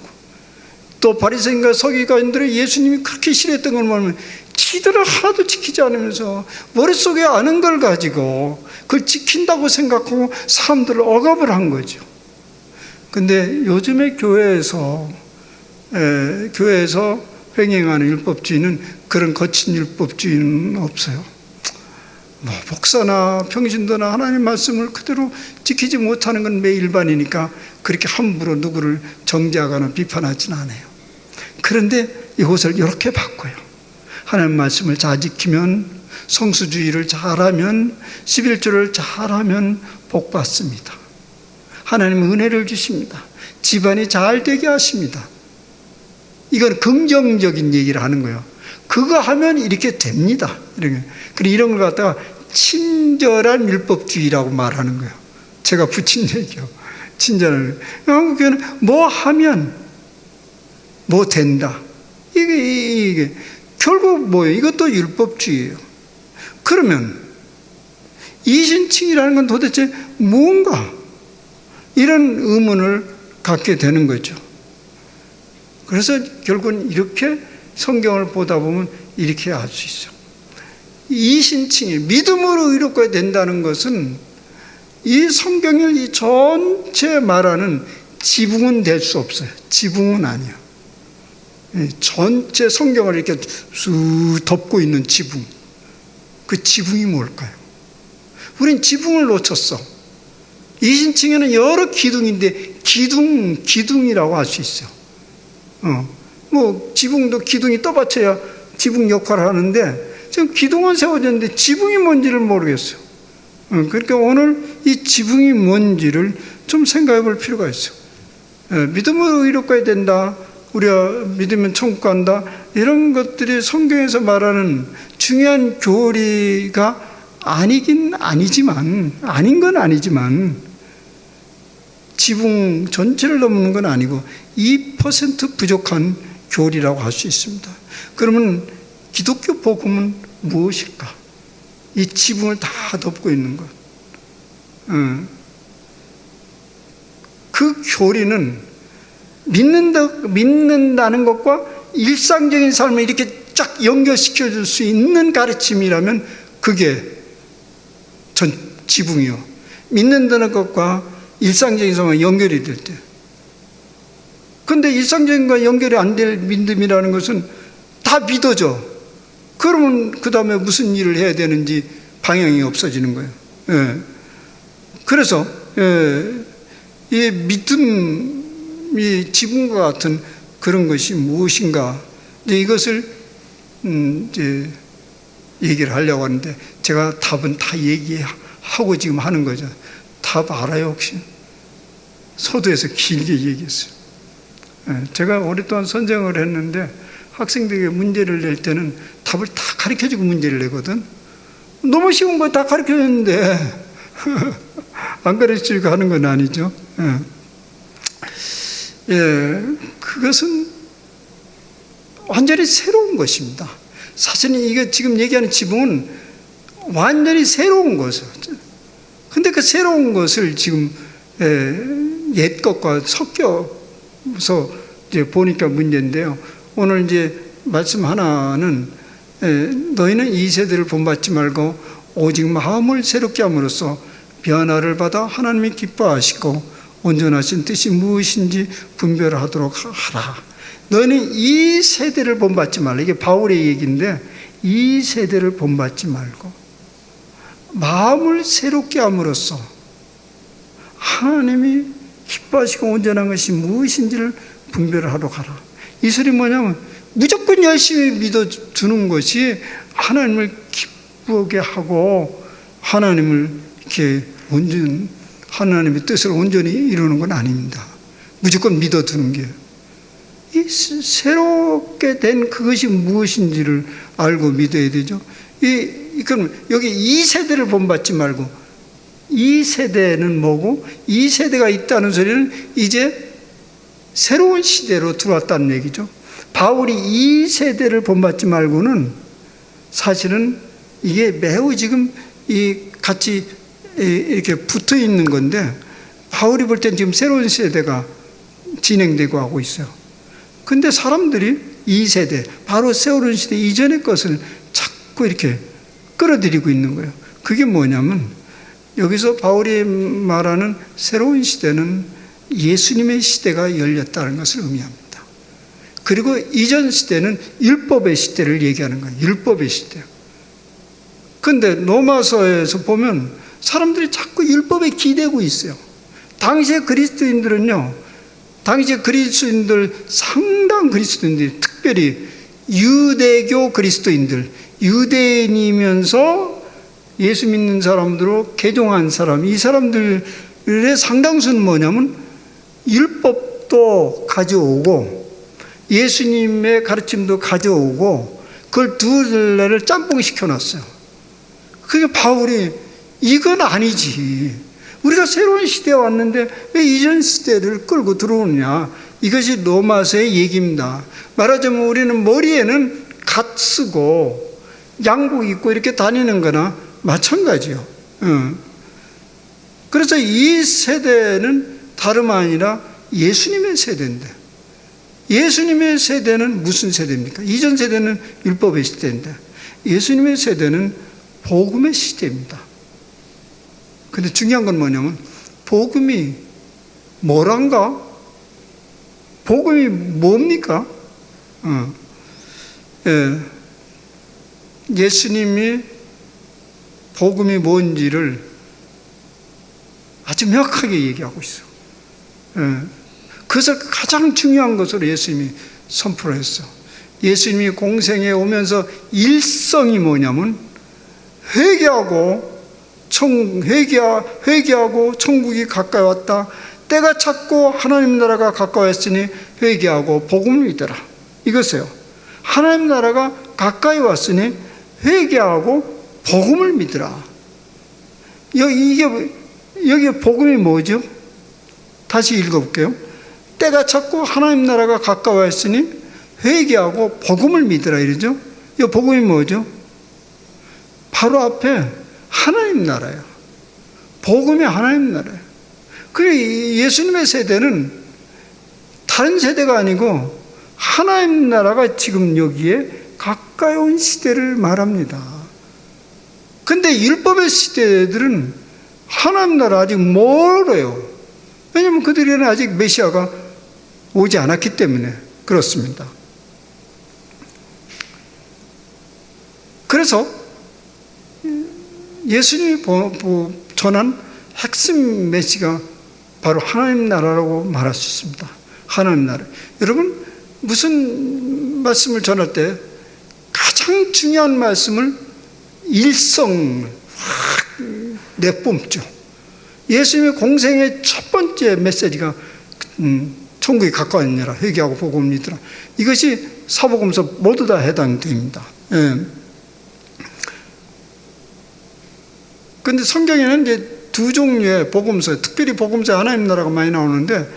또 바리새인과 서기관들이 예수님이 그렇게 싫어했던 걸 말하면 지들을 하나도 지키지 않으면서 머릿속에 아는 걸 가지고 그걸 지킨다고 생각하고 사람들을 억압을 한 거죠. 근데 요즘의 교회에서 횡행하는 율법주의는 그런 거친 율법주의는 없어요. 목사나 평신도나 하나님 말씀을 그대로 지키지 못하는 건 매 일반이니까 그렇게 함부로 누구를 정죄하거나 비판하지는 않아요. 그런데 이것을 이렇게 바꿔요. 하나님 말씀을 잘 지키면, 성수주의를 잘하면, 11조를 잘하면 복 받습니다. 하나님은 은혜를 주십니다. 집안이 잘 되게 하십니다. 이건 긍정적인 얘기를 하는 거예요. 그거 하면 이렇게 됩니다. 이런 걸 갖다가 친절한 율법주의라고 말하는 거예요. 제가 붙인 얘기요. 친절한. 한국교회는 뭐 하면 뭐 된다. 이게 결국 뭐예요? 이것도 율법주의예요. 그러면 이신칭이라는 건 도대체 뭔가? 이런 의문을 갖게 되는 거죠. 그래서 결국은 이렇게 성경을 보다 보면 이렇게 알 수 있어요. 이신칭이 믿음으로 의롭게 된다는 것은 이 성경을 이 전체 말하는 지붕은 될 수 없어요. 지붕은 아니에요. 전체 성경을 이렇게 쑥 덮고 있는 지붕. 그 지붕이 뭘까요? 우린 지붕을 놓쳤어. 이신칭에는 여러 기둥인데 기둥이라고 할 수 있어요. 지붕도 기둥이 떠받쳐야 지붕 역할을 하는데 지금 기둥은 세워졌는데 지붕이 뭔지를 모르겠어요. 그러니까 오늘 이 지붕이 뭔지를 좀 생각해 볼 필요가 있어요. 믿음으로 의롭게 된다, 우리가 믿으면 천국 간다, 이런 것들이 성경에서 말하는 중요한 교리가 아니긴 아니지만, 아닌 건 아니지만, 지붕 전체를 넘는 건 아니고 2% 부족한 교리라고 할 수 있습니다. 그러면 기독교 복음은 무엇일까? 이 지붕을 다 덮고 있는 것. 그 교리는 믿는다는 것과 일상적인 삶을 이렇게 쫙 연결시켜 줄 수 있는 가르침이라면 그게 전 지붕이요. 믿는다는 것과 일상적인 삶과 연결이 될 때. 근데 일상적인 것과 연결이 안 될 믿음이라는 것은 다 믿어져. 그러면 그 다음에 무슨 일을 해야 되는지 방향이 없어지는 거예요. 예. 그래서 이 믿음이 지붕과 같은 그런 것이 무엇인가, 이제 이것을 이제 얘기를 하려고 하는데, 제가 답은 다 얘기하고 지금 하는 거죠. 답 알아요 혹시? 서두에서 길게 얘기했어요. 제가 오랫동안 선생을 했는데 학생들에게 문제를 낼 때는 답을 다 가르쳐주고 문제를 내거든. 너무 쉬운 거 다 가르쳐줬는데 안 가르쳐주고 하는 건 아니죠. 그것은 완전히 새로운 것입니다. 사실은 이게 지금 얘기하는 지붕은 완전히 새로운 것이죠. 근데 그 새로운 것을 지금 옛 것과 섞여서 이제 보니까 문제인데요. 오늘 이제 말씀 하나는 너희는 이 세대를 본받지 말고 오직 마음을 새롭게 함으로써 변화를 받아 하나님이 기뻐하시고 온전하신 뜻이 무엇인지 분별하도록 하라. 너희는 이 세대를 본받지 말라. 이게 바울의 얘기인데, 이 세대를 본받지 말고 마음을 새롭게 함으로써 하나님이 기뻐하시고 온전한 것이 무엇인지를 분별하러 가라. 이 소리 뭐냐면 무조건 열심히 믿어주는 것이 하나님을 기쁘게 하고 하나님을 이렇게 하나님의 뜻을 온전히 이루는 건 아닙니다. 무조건 믿어두는 게, 이 새롭게 된 그것이 무엇인지를 알고 믿어야 되죠. 그럼 여기 이 세대를 본받지 말고, 이 세대는 뭐고, 이 세대가 있다는 소리는 이제 새로운 시대로 들어왔다는 얘기죠. 바울이 이 세대를 본받지 말고는 사실은 이게 매우 지금 같이 이렇게 붙어 있는 건데, 바울이 볼 땐 지금 새로운 세대가 진행되고 하고 있어요. 근데 사람들이 이 세대, 바로 새로운 시대 이전의 것을 자꾸 이렇게 끌어들이고 있는 거예요. 그게 뭐냐면, 여기서 바울이 말하는 새로운 시대는 예수님의 시대가 열렸다는 것을 의미합니다. 그리고 이전 시대는 율법의 시대를 얘기하는 거예요. 율법의 시대. 근데 로마서에서 보면 사람들이 자꾸 율법에 기대고 있어요. 당시의 그리스도인들은요, 당시의 그리스도인들, 상당 그리스도인들이, 특별히 유대교 그리스도인들, 유대인이면서 예수 믿는 사람들로 개종한 사람, 이 사람들의 상당수는 뭐냐면 율법도 가져오고 예수님의 가르침도 가져오고 그걸 둘레를 짬뽕 시켜놨어요. 그게 바울이 이건 아니지, 우리가 새로운 시대에 왔는데 왜 이전 시대를 끌고 들어오느냐, 이것이 로마서의 얘기입니다. 말하자면 우리는 머리에는 갓 쓰고 양복 입고 이렇게 다니는 거나 마찬가지요. 그래서 이 세대는 다름 아니라 예수님의 세대인데, 예수님의 세대는 무슨 세대입니까? 이전 세대는 율법의 시대인데 예수님의 세대는 복음의 시대입니다. 근데 중요한 건 뭐냐면, 복음이 뭐란가? 복음이 뭡니까? 예수님이 복음이 뭔지를 아주 명확하게 얘기하고 있어요. 그것을 가장 중요한 것으로 예수님이 선포를 했어요. 예수님이 공생에 오면서 일성이 뭐냐면 회개하고 천국이 가까이 왔다. 때가 찼고 하나님 나라가 가까이 왔으니 회개하고 복음을 믿어라. 이것이에요. 하나님 나라가 가까이 왔으니 회개하고 복음을 믿으라. 여기 복음이 뭐죠? 다시 읽어볼게요. 때가 찼고 하나님 나라가 가까이 왔으니 회개하고 복음을 믿으라 이러죠. 이 복음이 뭐죠? 바로 앞에 하나님 나라예요. 복음이 하나님 나라예요. 그래, 예수님의 세대는 다른 세대가 아니고 하나님 나라가 지금 여기에 가까이 온 시대를 말합니다. 근데 율법의 시대들은 하나님 나라 아직 멀어요. 왜냐하면 그들에는 아직 메시아가 오지 않았기 때문에 그렇습니다. 그래서 예수님이 전한 핵심 메시지가 바로 하나님 나라라고 말할 수 있습니다. 하나님 나라. 여러분, 무슨 말씀을 전할 때 가장 중요한 말씀을 일성을 확 내뿜죠. 예수님의 공생의 첫 번째 메시지가 천국이 가까웠느니라, 회개하고 복음을 믿으라. 이것이 사복음서 모두 다 해당됩니다. 그런데 성경에는 이제 두 종류의 복음서, 특별히 복음서 하나님 나라가 많이 나오는데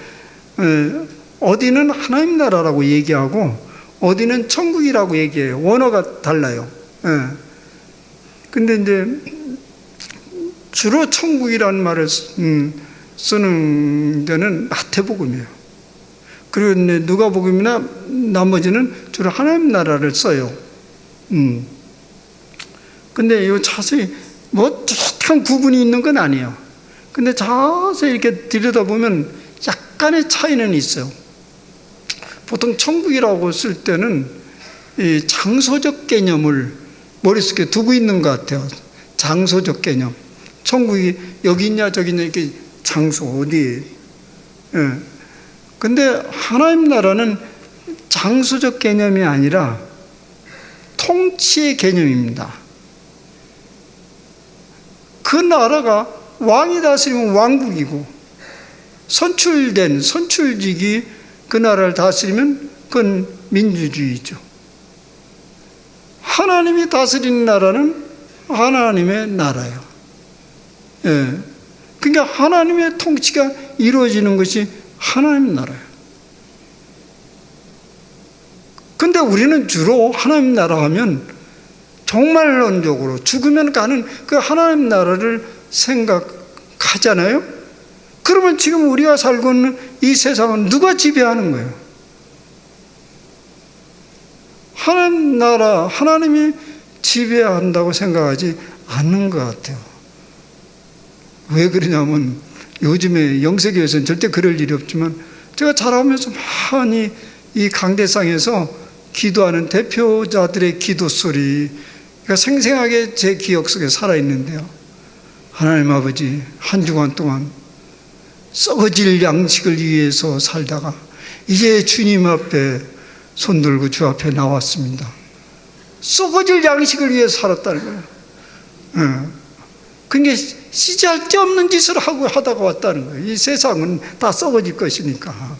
어디는 하나님 나라라고 얘기하고 어디는 천국이라고 얘기해요. 원어가 달라요. 근데 이제 주로 천국이라는 말을 쓰는 데는 마태복음이에요. 그리고 누가복음이나 나머지는 주로 하나님 나라를 써요. 근데 이 자세히 뭐 뚜렷한 구분이 있는 건 아니에요. 근데 자세히 이렇게 들여다보면 약간의 차이는 있어요. 보통 천국이라고 쓸 때는 이 장소적 개념을 머릿속에 두고 있는 것 같아요. 장소적 개념. 천국이 여기 있냐 저기 있냐 이렇게 장소 어디. 근데 하나님 나라는 장소적 개념이 아니라 통치의 개념입니다. 그 나라가 왕이 다스리면 왕국이고 선출직이 그 나라를 다스리면 그건 민주주의죠. 하나님이 다스리는 나라는 하나님의 나라예요. 그러니까 하나님의 통치가 이루어지는 것이 하나님 나라예요. 근데 우리는 주로 하나님 나라 하면 종말론적으로 죽으면 가는 그 하나님 나라를 생각하잖아요. 그러면 지금 우리가 살고 있는 이 세상은 누가 지배하는 거예요? 하나님 나라, 하나님이 지배한다고 생각하지 않는 것 같아요. 왜 그러냐면 요즘에 영세교회에서는 절대 그럴 일이 없지만 제가 자라오면서 많이 이 강대상에서 기도하는 대표자들의 기도 소리가 생생하게 제 기억 속에 살아있는데요. 하나님 아버지, 한 주간 동안 썩어질 양식을 위해서 살다가 이제 주님 앞에 손들고 주 앞에 나왔습니다. 썩어질 양식을 위해서 살았다는 거예요. 그게 쓰잘데없는 짓을 하다가 왔다는 거예요. 이 세상은 다 썩어질 것이니까.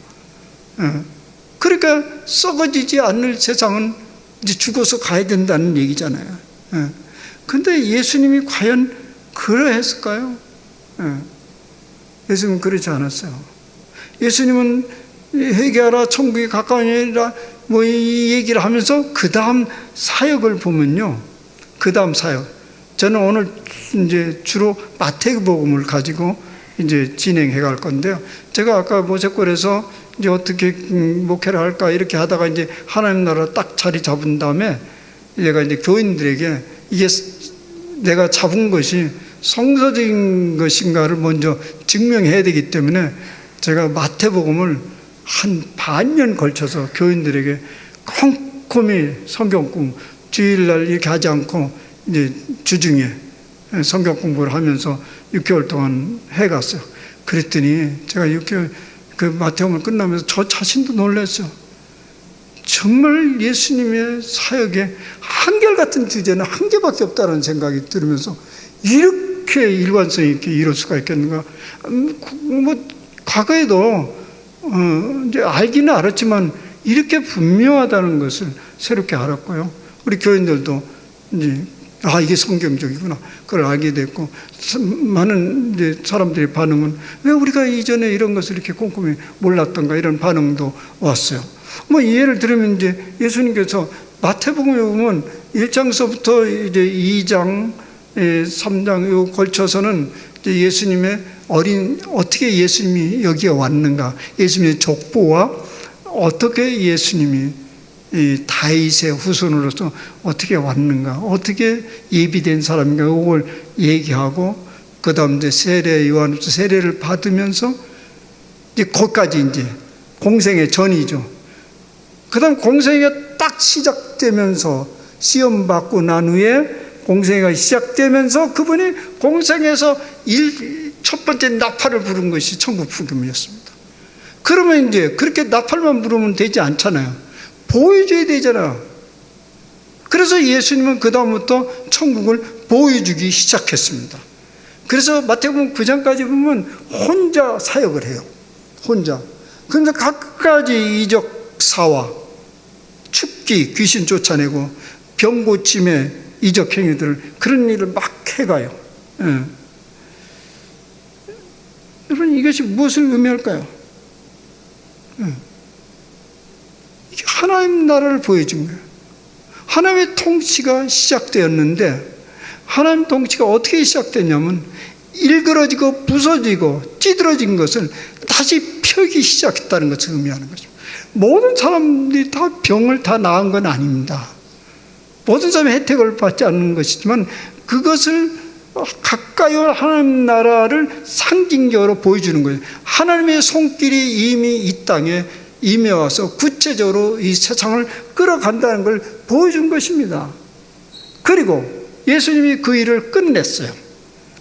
그러니까 썩어지지 않을 세상은 이제 죽어서 가야 된다는 얘기잖아요. 근데 예수님이 과연 그러했을까요? 예수님은 그렇지 않았어요. 예수님은 회개하라, 천국이 가까우니라 뭐 이 얘기를 하면서 그 다음 사역을 보면요. 그 다음 사역. 저는 오늘 이제 주로 마태복음을 가지고 이제 진행해 갈 건데요. 제가 아까 모세골에서 이제 어떻게 목회를 할까 이렇게 하다가 이제 하나님 나라 딱 자리 잡은 다음에 얘가 이제 교인들에게 이게 내가 잡은 것이 성서적인 것인가를 먼저 증명해야 되기 때문에 제가 마태복음을 한 반년 걸쳐서 교인들에게 꼼꼼히 성경 공부, 주일날 이렇게 하지 않고 이제 주중에 성경 공부를 하면서 6개월 동안 해갔어요. 그랬더니 제가 6개월 그 마태복음을 끝나면서 저 자신도 놀랐어요. 정말 예수님의 사역에 한결같은 주제는 한 개밖에 없다는 생각이 들으면서 이렇게 일관성 있게 이룰 수가 있겠는가. 뭐 과거에도 이제 알기는 알았지만 이렇게 분명하다는 것을 새롭게 알았고요. 우리 교인들도 이제 이게 성경적이구나 그걸 알게 됐고, 많은 이제 사람들의 반응은 왜 우리가 이전에 이런 것을 이렇게 꼼꼼히 몰랐던가 이런 반응도 왔어요. 뭐 예를 들면 이제 예수님께서 마태복음에 보면 1장서부터 이제 2장, 3장 요 걸쳐서는 이제 예수님의 어떻게 예수님이 여기에 왔는가, 예수님의 족보와 어떻게 예수님이 이 다윗의 후손으로서 어떻게 왔는가, 어떻게 예비된 사람인가, 그걸 얘기하고, 그 다음 이제 요한으로부터 세례를 받으면서 이제 거기까지 이제 공생의 전이죠. 그 다음 공생애가 딱 시작되면서, 시험 받고 난 후에 공생애가 시작되면서 그분이 공생에서 첫 번째 나팔을 부른 것이 천국福음이었습니다. 그러면 이제 그렇게 나팔만 부르면 되지 않잖아요. 보여줘야 되잖아. 그래서 예수님은 그 다음부터 천국을 보여주기 시작했습니다. 그래서 마태복음 9장까지 보면 혼자 사역을 해요. 혼자. 그러면서 각가지 이적 사화, 춥기, 귀신 쫓아내고 병 고침에 이적 행위들, 그런 일을 막 해가요. 여러분, 이것이 무엇을 의미할까요? 하나님 나라를 보여준 거예요. 하나님의 통치가 시작되었는데, 하나님 통치가 어떻게 시작됐냐면 일그러지고 부서지고 찌들어진 것을 다시 펴기 시작했다는 것을 의미하는 거죠. 모든 사람들이 다 병을 다 나은 건 아닙니다. 모든 사람이 혜택을 받지 않는 것이지만 그것을 가까이 올 하나님 나라를 상징적으로 보여주는 거예요. 하나님의 손길이 이미 이 땅에 임해와서 구체적으로 이 세상을 끌어간다는 걸 보여준 것입니다. 그리고 예수님이 그 일을 끝냈어요.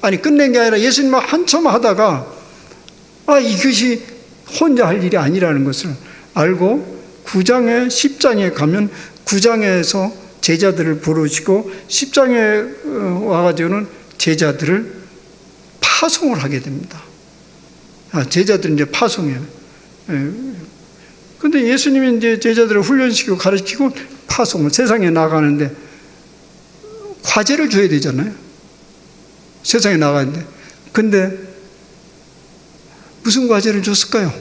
아니, 끝낸 게 아니라 예수님은 한참 하다가 이것이 혼자 할 일이 아니라는 것을 알고 9장에 10장에 가면 9장에서 제자들을 부르시고 10장에 와가지고는 제자들을 파송을 하게 됩니다. 제자들은 이제 파송해요. 근데 예수님이 이제 제자들을 훈련시키고 가르치고 파송을 세상에 나가는데 과제를 줘야 되잖아요. 세상에 나가는데. 근데 무슨 과제를 줬을까요?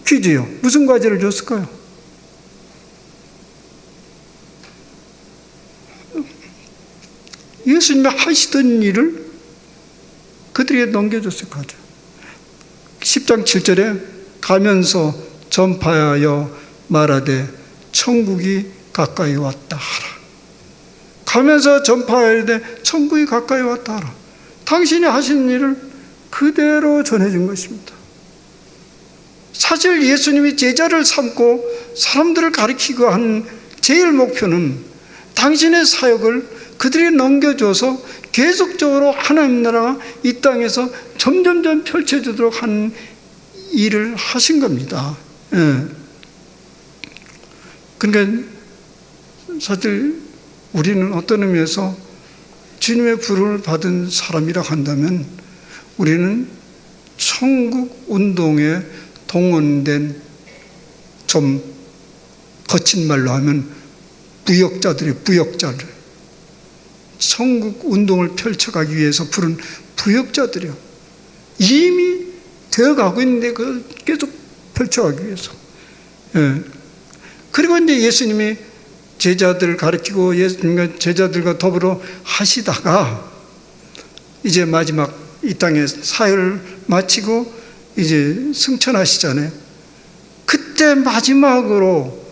퀴즈요. 무슨 과제를 줬을까요? 예수님이 하시던 일을 그들에게 넘겨줬을 거죠. 10장 7절에 가면서 전파하여 말하되 천국이 가까이 왔다 하라. 가면서 전파하되 천국이 가까이 왔다 하라. 당신이 하신 일을 그대로 전해준 것입니다. 사실 예수님이 제자를 삼고 사람들을 가르치고 한 제일 목표는 당신의 사역을 그들이 넘겨줘서 계속적으로 하나님 나라가 이 땅에서 점점점 펼쳐지도록 하는 일을 하신 겁니다. 그러니까 사실 우리는 어떤 의미에서 주님의 부름을 받은 사람이라고 한다면 우리는 천국 운동에 동원된, 좀 거친 말로 하면 부역자들, 천국 운동을 펼쳐가기 위해서 부른 부역자들이요. 이미 되어가고 있는데 그걸 계속 펼쳐가기 위해서. 그리고 이제 예수님이 제자들을 가르치고 제자들과 더불어 하시다가 이제 마지막 이 땅에 사역을 마치고 이제 승천하시잖아요. 그때 마지막으로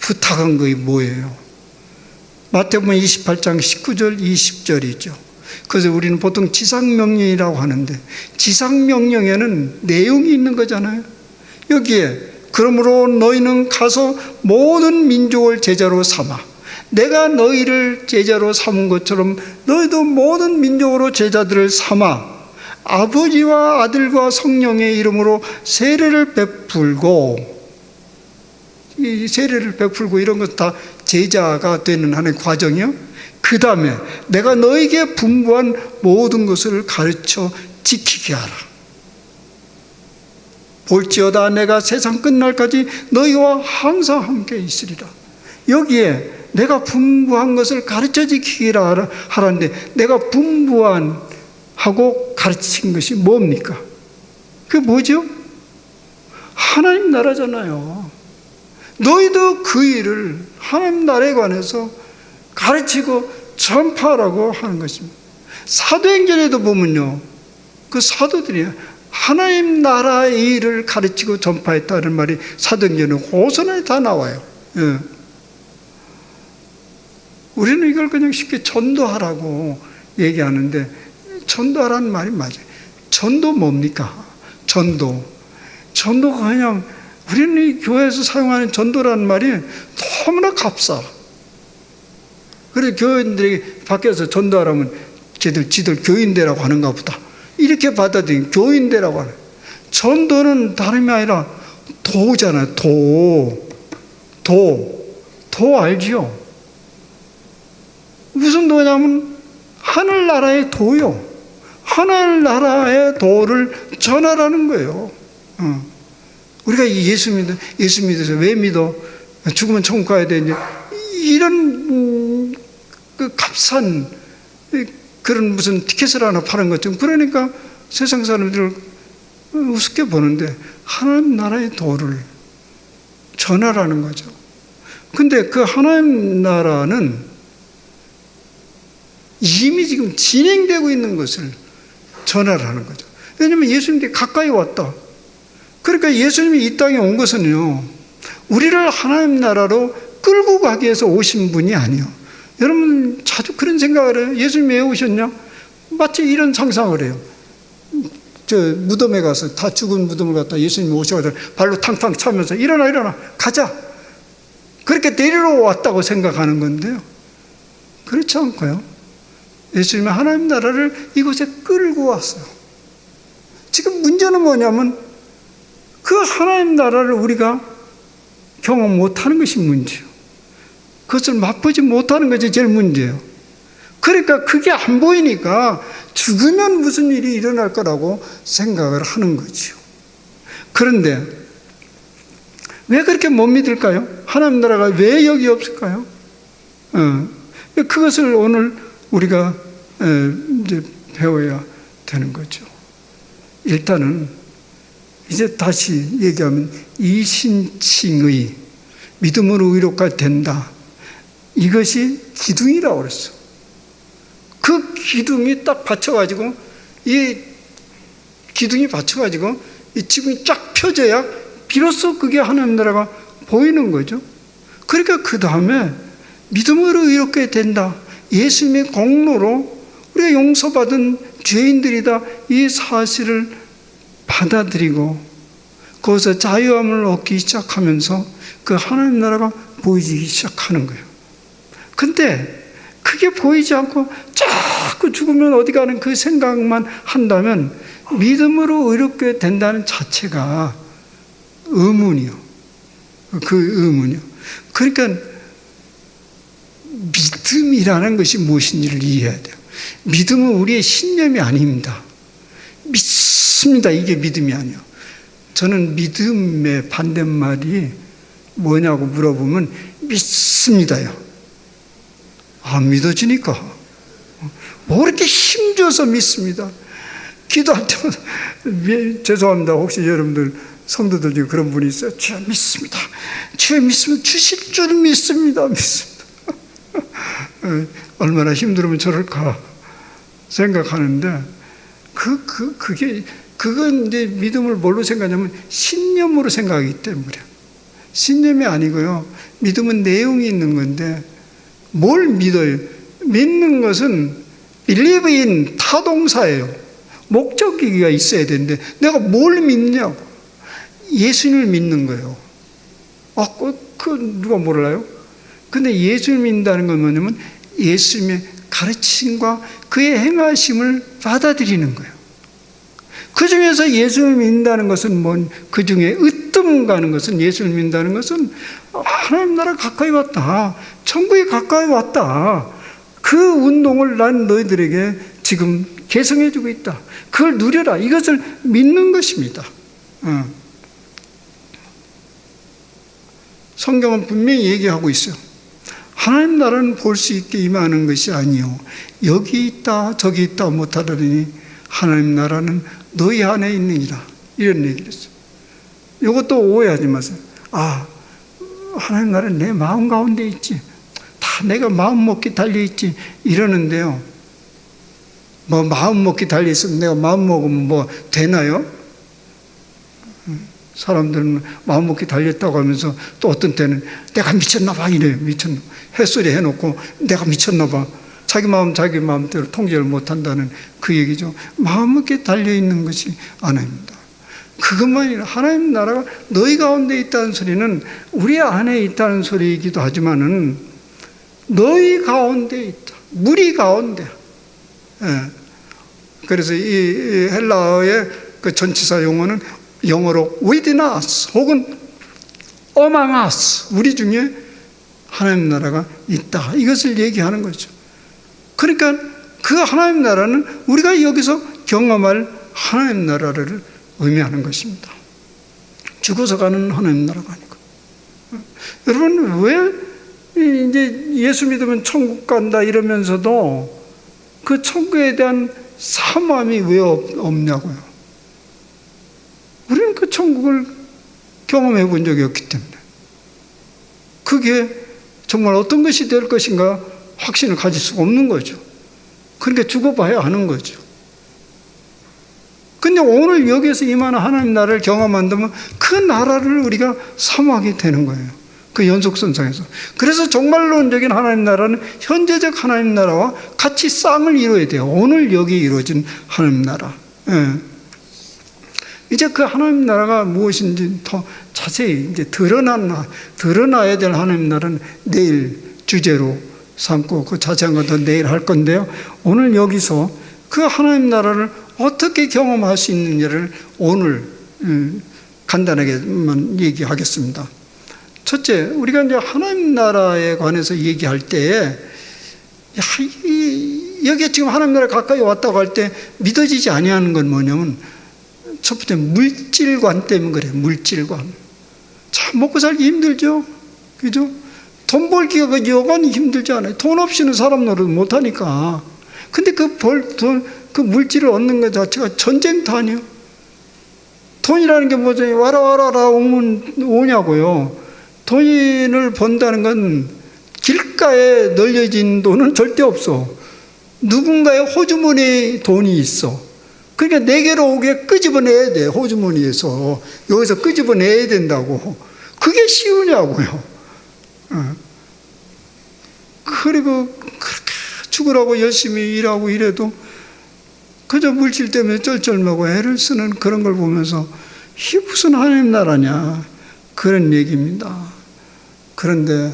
부탁한 것이 뭐예요? 마태복음 28장 19절 20절이죠. 그래서 우리는 보통 지상명령이라고 하는데 지상명령에는 내용이 있는 거잖아요. 여기에 그러므로 너희는 가서 모든 민족을 제자로 삼아 내가 너희를 제자로 삼은 것처럼 너희도 모든 민족으로 제자들을 삼아 아버지와 아들과 성령의 이름으로 세례를 베풀고 이 세례를 베풀고 이런 것 다 제자가 되는 하나의 과정이요. 그 다음에 내가 너에게 분부한 모든 것을 가르쳐 지키게 하라. 볼지어다 내가 세상 끝날까지 너희와 항상 함께 있으리라. 여기에 내가 분부한 것을 가르쳐 지키라 하라는데, 내가 분부한 하고 가르친 것이 뭡니까? 그게 뭐죠? 하나님 나라잖아요. 너희도 그 일을 하나님 나라에 관해서 가르치고 전파하라고 하는 것입니다. 사도행전에도 보면요, 그 사도들이 하나님 나라의 일을 가르치고 전파했다는 말이 사도행전에 호선에 다 나와요. 예. 우리는 이걸 그냥 쉽게 전도하라고 얘기하는데, 전도하라는 말이 맞아요. 전도 뭡니까? 전도가 그냥, 우리는 이 교회에서 사용하는 전도라는 말이 너무나 값싸. 그래서 교인들에게 밖에서 전도하라면 지들 교인되라고 하는가 보다, 이렇게 받아들인 교인되라고 하는. 전도는 다름이 아니라 도잖아요. 도 알지요? 무슨 도냐면 하늘나라의 도요. 하늘나라의 도를 전하라는 거예요. 우리가 예수 믿어서 왜 믿어? 죽으면 천국 가야 되는데, 이런 그 값싼 그런 무슨 티켓을 하나 파는 것처럼, 그러니까 세상 사람들을 우습게 보는데 하나님 나라의 도를 전하라는 거죠. 근데 그 하나님 나라는 이미 지금 진행되고 있는 것을 전하라는 거죠. 왜냐하면 예수님께 가까이 왔다. 그러니까 예수님이 이 땅에 온 것은요, 우리를 하나님 나라로 끌고 가기 위해서 오신 분이 아니에요. 여러분 자주 그런 생각을 해요. 예수님이 왜 오셨냐? 마치 이런 상상을 해요. 저 무덤에 가서, 다 죽은 무덤을 갔다 예수님이 오셔가지고 발로 탕탕 차면서 일어나 가자, 그렇게 데리러 왔다고 생각하는 건데요, 그렇지 않고요, 예수님이 하나님 나라를 이곳에 끌고 왔어요. 지금 문제는 뭐냐면 그 하나님 나라를 우리가 경험 못하는 것이 문제예요. 그것을 맛보지 못하는 것이 제일 문제예요. 그러니까 그게 안 보이니까 죽으면 무슨 일이 일어날 거라고 생각을 하는 거죠. 그런데 왜 그렇게 못 믿을까요? 하나님 나라가 왜 여기 없을까요? 그것을 오늘 우리가 이제 배워야 되는 거죠. 일단은 이제 다시 얘기하면 이신칭의 믿음으로 의롭게 된다. 이것이 기둥이라고 그랬어. 그 기둥이 딱 받쳐가지고, 이 기둥이 받쳐가지고 이 지붕이 쫙 펴져야 비로소 그게 하나님 나라가 보이는 거죠. 그러니까 그 다음에 믿음으로 의롭게 된다. 예수님의 공로로 우리가 용서받은 죄인들이다. 이 사실을 받아들이고 거기서 자유함을 얻기 시작하면서 그 하나님 나라가 보이기 시작하는 거예요. 근데 그게 보이지 않고 자꾸 죽으면 어디 가는 그 생각만 한다면 믿음으로 의롭게 된다는 자체가 의문이요. 그 의문이요. 그러니까 믿음이라는 것이 무엇인지를 이해해야 돼요. 믿음은 우리의 신념이 아닙니다. 믿습니다. 이게 믿음이 아니에요. 저는 믿음의 반대말이 뭐냐고 물어보면 믿습니다요. 안 믿어지니까. 뭐 이렇게 힘줘서 믿습니다. 기도할 때마다, 죄송합니다. 혹시 여러분들 성도들 중에 그런 분이 있어요. 주여 믿습니다. 주여 믿으면 주실 줄 믿습니다. 얼마나 힘들으면 저럴까 생각하는데, 그건 이제 믿음을 뭘로 생각하냐면 신념으로 생각하기 때문에. 신념이 아니고요. 믿음은 내용이 있는 건데, 뭘 믿어요? 믿는 것은 believe in 타동사예요. 목적이가 있어야 되는데 내가 뭘 믿냐고. 예수님을 믿는 거예요. 누가 몰라요? 근데 예수님을 믿는다는 건 뭐냐면 예수님의 가르침과 그의 행하심을 받아들이는 거예요. 그 중에서 예수님을 믿는다는 것은 그 중에 천국 가는 것은, 예수를 믿는다는 것은 하나님 나라 가까이 왔다, 천국이 가까이 왔다, 그 운동을 난 너희들에게 지금 개성해주고 있다, 그걸 누려라, 이것을 믿는 것입니다. 성경은 분명히 얘기하고 있어요. 하나님 나라는 볼 수 있게 임하는 것이 아니요 여기 있다 저기 있다 못하더니 하나님 나라는 너희 안에 있느니라, 이런 얘기를 했어요. 이것도 오해하지 마세요. 하나님 나라는 내 마음 가운데 있지, 다 내가 마음 먹기 달려있지 이러는데요, 뭐 마음 먹기 달려있으면 내가 마음 먹으면 뭐 되나요? 사람들은 마음 먹기 달렸다고 하면서 또 어떤 때는 내가 미쳤나 봐 이래요. 미쳤나, 햇소리 해놓고 내가 미쳤나 봐, 자기 마음대로 통제를 못한다는 그 얘기죠. 마음 먹기 달려있는 것이 하나님입니다. 그것만이 아니라 하나님 나라가 너희 가운데 있다는 소리는 우리 안에 있다는 소리이기도 하지만은 너희 가운데 있다, 우리 가운데. 그래서 이 헬라어의 그 전치사 용어는 영어로 within us 혹은 among us, 우리 중에 하나님 나라가 있다, 이것을 얘기하는 거죠. 그러니까 그 하나님 나라는 우리가 여기서 경험할 하나님 나라를 의미하는 것입니다. 죽어서 가는 하나님 나라가 아니고. 여러분, 왜 이제 예수 믿으면 천국 간다 이러면서도 그 천국에 대한 사모함이 왜 없냐고요. 우리는 그 천국을 경험해 본 적이 없기 때문에 그게 정말 어떤 것이 될 것인가 확신을 가질 수가 없는 거죠. 그러니까 죽어봐야 하는 거죠. 근데 오늘 여기에서 임하는 하나님 나라를 경험한다면 그 나라를 우리가 사모하게 되는 거예요. 그 연속선상에서. 그래서 종말론적인 하나님 나라는 현재적 하나님 나라와 같이 쌍을 이루어야 돼요. 오늘 여기 이루어진 하나님 나라. 이제 그 하나님 나라가 무엇인지 더 자세히 이제 드러나야 될 하나님 나라는 내일 주제로 삼고 그 자세한 것도 내일 할 건데요. 오늘 여기서 그 하나님 나라를 어떻게 경험할 수 있느냐를 오늘 간단하게만 얘기하겠습니다. 첫째, 우리가 이제 하나님 나라에 관해서 얘기할 때에 여기에 지금 하나님 나라 가까이 왔다고 할 때 믿어지지 아니하는 건 뭐냐면 첫 번째 물질관 때문에 그래요. 물질관. 참 먹고 살기 힘들죠. 그죠? 돈 벌기가 여간히 힘들지 않아요. 돈 없이는 사람 노릇 못하니까. 근데 그 물질을 얻는 것 자체가 전쟁터 아니에요. 돈이라는 게 뭐죠? 와라 오냐고요. 돈을 번다는 건 길가에 널려진 돈은 절대 없어. 누군가의 호주머니에 돈이 있어. 그러니까 내게로 오게 끄집어내야 돼. 호주머니에서 여기서 끄집어내야 된다고. 그게 쉬우냐고요. 그리고 그렇게 죽으라고 열심히 일하고 이래도 그저 물질 때문에 쩔쩔매고 애를 쓰는 그런 걸 보면서 이게 무슨 하나님 나라냐, 그런 얘기입니다. 그런데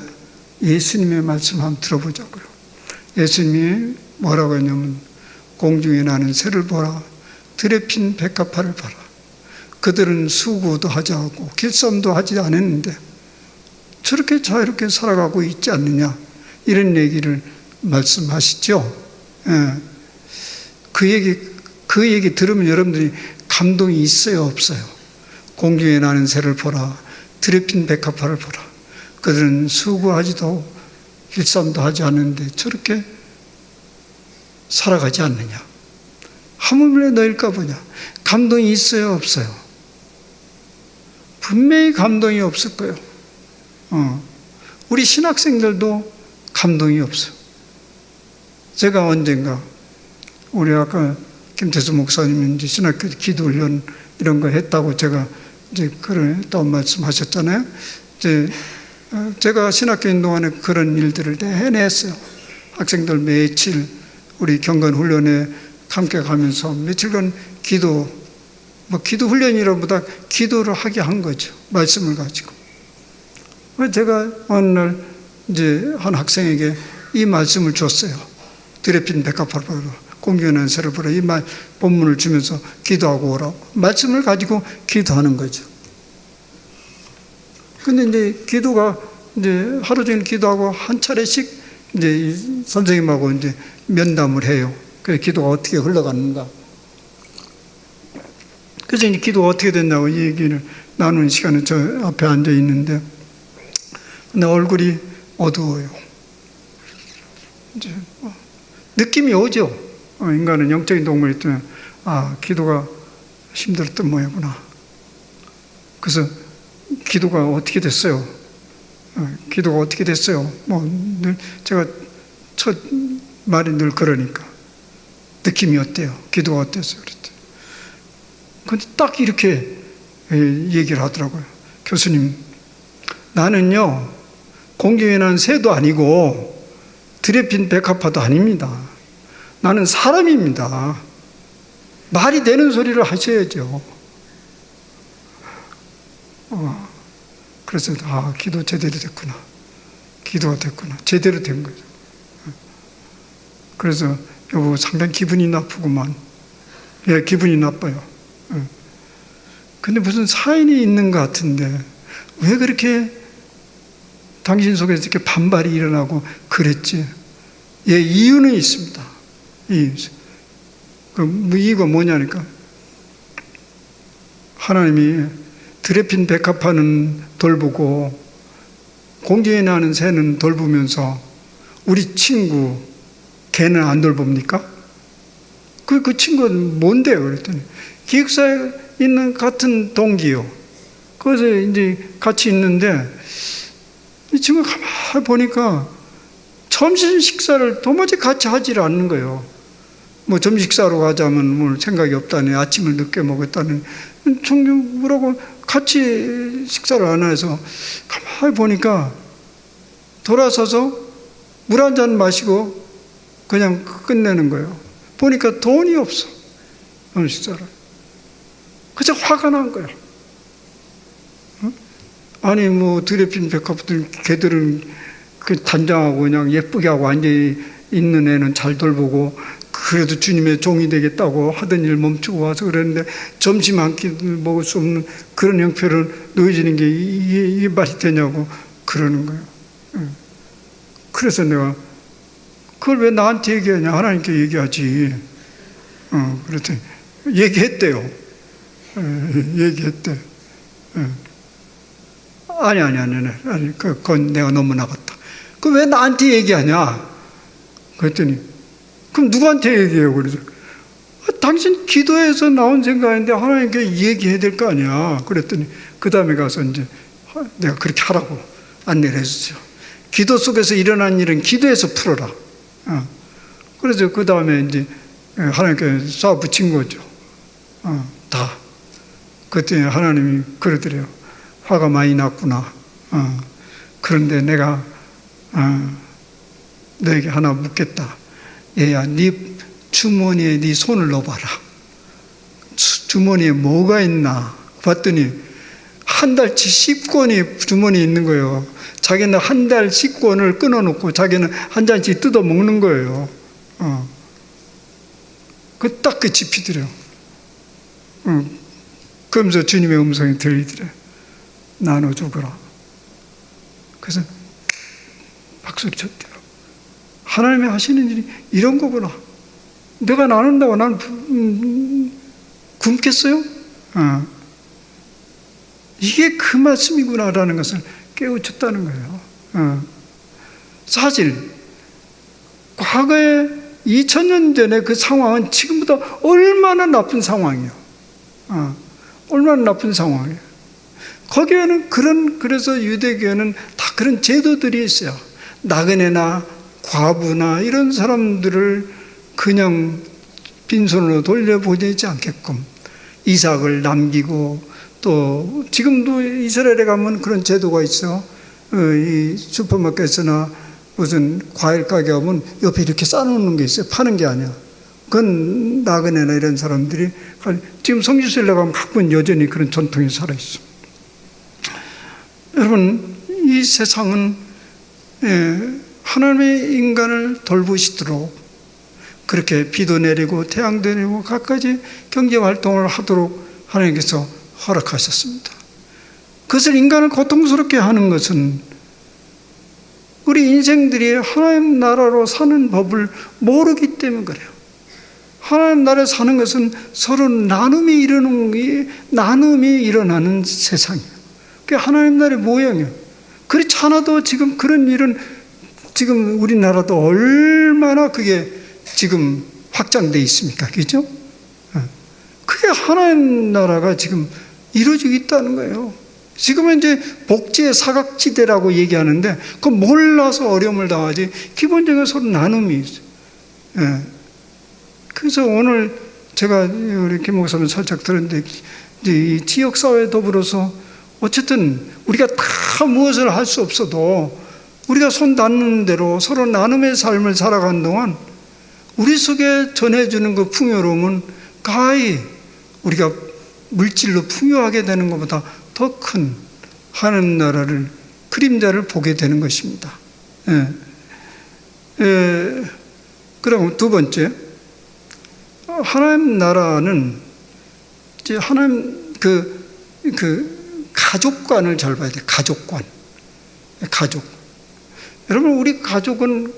예수님의 말씀 한번 들어보자고요. 예수님이 뭐라고 했냐면 공중에 나는 새를 보라, 들에 핀 백합화를 봐라. 그들은 수고도 하지 않고 길쌈도 하지 않았는데 저렇게 자유롭게 살아가고 있지 않느냐, 이런 얘기를 말씀하시죠. 그 얘기 들으면 여러분들이 감동이 있어요, 없어요? 공중에 나는 새를 보라, 들에 핀 백합화를 보라. 그들은 수고하지도 길쌈도 하지 않는데 저렇게 살아가지 않느냐. 하물며 너일까 보냐. 감동이 있어요, 없어요? 분명히 감동이 없을 거예요. 우리 신학생들도 감동이 없어요. 제가 언젠가 우리 아까 김태수 목사님이 이제 신학교 기도훈련 이런 거 했다고 제가 이제 그랬다고 말씀하셨잖아요. 이제 제가 신학교인 동안에 그런 일들을 다 해냈어요. 학생들 며칠 우리 경건 훈련에 함께 가면서 며칠간 기도 훈련이라보다 기도를 하게 한 거죠. 말씀을 가지고. 제가 어느 날 이제 한 학생에게 이 말씀을 줬어요. 들에 핀 백합화를 보라, 공중에 나는 새를 보라. 이 본문을 주면서 기도하고 오라고. 말씀을 가지고 기도하는 거죠. 근데 이제 기도가 이제 하루 종일 기도하고 한 차례씩 이제 이 선생님하고 이제 면담을 해요. 그 기도가 어떻게 흘러가는가. 그래서 이제 기도가 어떻게 됐냐고 이 얘기를 나누는 시간에 저 앞에 앉아 있는데, 근데 얼굴이 어두워요. 이제 느낌이 오죠. 인간은 영적인 동물이기 때문에 기도가 힘들었던 모양이구나. 그래서 기도가 어떻게 됐어요? 기도가 어떻게 됐어요? 늘 제가 첫 말이 늘 그러니까 느낌이 어때요? 기도가 어땠어요? 그랬더니 근데 딱 이렇게 얘기를 하더라고요. 교수님, 나는요 공중에 난 새도 아니고 들에 핀 백합화도 아닙니다. 나는 사람입니다. 말이 되는 소리를 하셔야죠. 그래서 기도 제대로 됐구나. 기도가 됐구나. 제대로 된 거죠. 그래서 여보 상당히 기분이 나쁘구만. 예, 기분이 나빠요. 근데 무슨 사인이 있는 것 같은데 왜 그렇게 당신 속에서 이렇게 반발이 일어나고 그랬지? 예, 이유는 있습니다. 이유가 뭐냐니까 하나님이 들에 핀 백합화는 돌보고 공중에 나는 새는 돌보면서 우리 친구 개는 안 돌봅니까? 그 친구는 뭔데요? 그랬더니 기숙사에 있는 같은 동기요. 거기서 이제 같이 있는데 이 친구가 가만히 보니까 점심 식사를 도무지 같이 하지를 않는 거예요. 뭐 점심 식사로 가자면 뭐 생각이 없다니, 아침을 늦게 먹었다니, 뭐라고 같이 식사를 안 해서 가만히 보니까 돌아서서 물 한 잔 마시고 그냥 끝내는 거예요. 보니까 돈이 없어. 점심 식사를. 그저 화가 난 거예요. 아니 뭐 들에 핀 백합들 개들은 그 단장하고 그냥 예쁘게 하고 앉아 있는 애는 잘 돌보고 그래도 주님의 종이 되겠다고 하던 일 멈추고 와서 그랬는데 점심 한 끼 먹을 수 없는 그런 형편을 놓여지는 게 이게 말이 되냐고 그러는 거예요. 그래서 내가 그걸 왜 나한테 얘기하냐, 하나님께 얘기하지. 그랬더니 얘기했대요. 얘기했대. 아니, 그건 내가 너무 나갔다. 그 왜 나한테 얘기하냐? 그랬더니, 그럼 누구한테 얘기해요? 그래서, 당신 기도에서 나온 생각인데 하나님께 얘기해야 될 거 아니야. 그랬더니, 그 다음에 가서 이제 내가 그렇게 하라고 안내를 해주죠. 기도 속에서 일어난 일은 기도에서 풀어라. 그래서 그 다음에 이제 하나님께 쏴 붙인 거죠. 다. 그때 하나님이 그러더래요. 화가 많이 났구나. 그런데 내가 너에게 하나 묻겠다. 얘야, 네 주머니에 네 손을 넣어봐라. 주머니에 뭐가 있나 봤더니 한 달치 10권이 주머니에 있는 거예요. 자기는 한 달 10권을 끊어놓고 자기는 한 잔씩 뜯어 먹는 거예요. 딱 그 짚이더래요. 그러면서 주님의 음성이 들리더래. 나눠주거라. 그래서 박수를 쳤대요. 하나님이 하시는 일이 이런 거구나. 내가 나눈다고 난 굶겠어요? 이게 그 말씀이구나라는 것을 깨우쳤다는 거예요. 사실 과거에 2000년 전에 그 상황은 지금보다 얼마나 나쁜 상황이에요. 얼마나 나쁜 상황이에요. 거기에는 그래서 유대교회는 다 그런 제도들이 있어요. 나그네나 과부나 이런 사람들을 그냥 빈손으로 돌려보내지 않게끔 이삭을 남기고, 또 지금도 이스라엘에 가면 그런 제도가 있어. 이 슈퍼마켓이나 무슨 과일 가게 가면 옆에 이렇게 싸놓는 게 있어요. 파는 게 아니야. 그건 나그네나 이런 사람들이 지금 성지순례 가면 가끔 여전히 그런 전통이 살아있어. 여러분, 이 세상은 하나님의 인간을 돌보시도록 그렇게 비도 내리고 태양도 내리고 갖가지 경제활동을 하도록 하나님께서 허락하셨습니다. 그것을 인간을 고통스럽게 하는 것은 우리 인생들이 하나님 나라로 사는 법을 모르기 때문에 그래요. 하나님 나라에 사는 것은 서로 나눔이 일어나는 세상이에요. 그게 하나님 나라의 모양이에요. 그렇지 않아도 지금 그런 일은 지금 우리나라도 얼마나 그게 지금 확장되어 있습니까? 그죠? 그게 하나님 나라가 지금 이루어지고 있다는 거예요. 지금은 이제 복지의 사각지대라고 얘기하는데 그 몰라서 어려움을 당하지 기본적으로 서로 나눔이 있어요. 예. 그래서 오늘 제가 우리 김 목사님 살짝 들었는데 이제 이 지역사회 더불어서 어쨌든 우리가 다 무엇을 할 수 없어도 우리가 손 닿는 대로 서로 나눔의 삶을 살아가는 동안 우리 속에 전해주는 그 풍요로움은 가히 우리가 물질로 풍요하게 되는 것보다 더 큰 하나님 나라를 그림자를 보게 되는 것입니다. 그럼 두 번째, 하나님 나라는 이제 하나님 그 가족관을 잘 봐야 돼요. 가족. 여러분 우리 가족은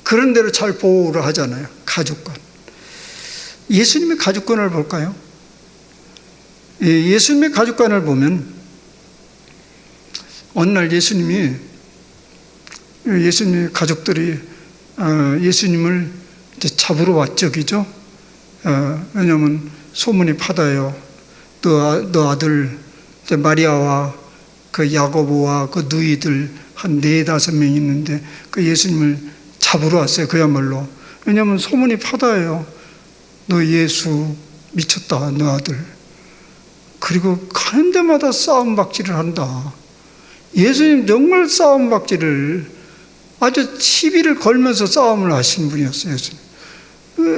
그런 대로 잘 보호를 하잖아요. 가족관. 예수님의 가족관을 볼까요? 예수님의 가족관을 보면 어느 날 예수님의 가족들이 예수님을 이제 잡으러 왔죠, 그죠? 왜냐하면 소문이 파다요. 너 아들 마리아와 그 야고보와 그 누이들 한 4-5명 있는데 그 예수님을 잡으러 왔어요. 그야말로. 왜냐하면 소문이 파다예요. 너 예수 미쳤다, 너 아들. 그리고 가는 데마다 싸움박질을 한다. 예수님 정말 싸움박질을 아주 시비를 걸면서 싸움을 하신 분이었어요. 예수님.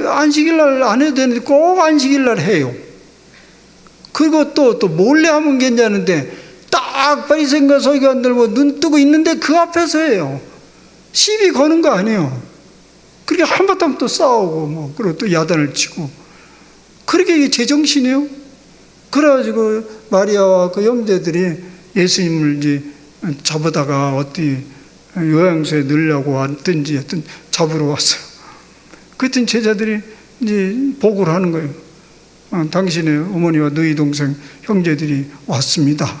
안식일날 안 해도 되는데 꼭 안식일날 해요. 그리고 또 몰래 하면 괜찮은데 딱 바리새인과 서기관들 눈 뜨고 있는데 그 앞에서 해요. 시비 거는 거 아니에요. 그렇게 한바탕 또 싸우고 그리고 또 야단을 치고 그렇게 이게 제정신이에요. 그래가지고 마리아와 그 형제들이 예수님을 이제 잡아다가 어디 요양소에 넣으려고 왔든지 하여튼 잡으러 왔어요. 그랬더니 제자들이 이제 보고를 하는 거예요. 당신의 어머니와 너희 동생 형제들이 왔습니다.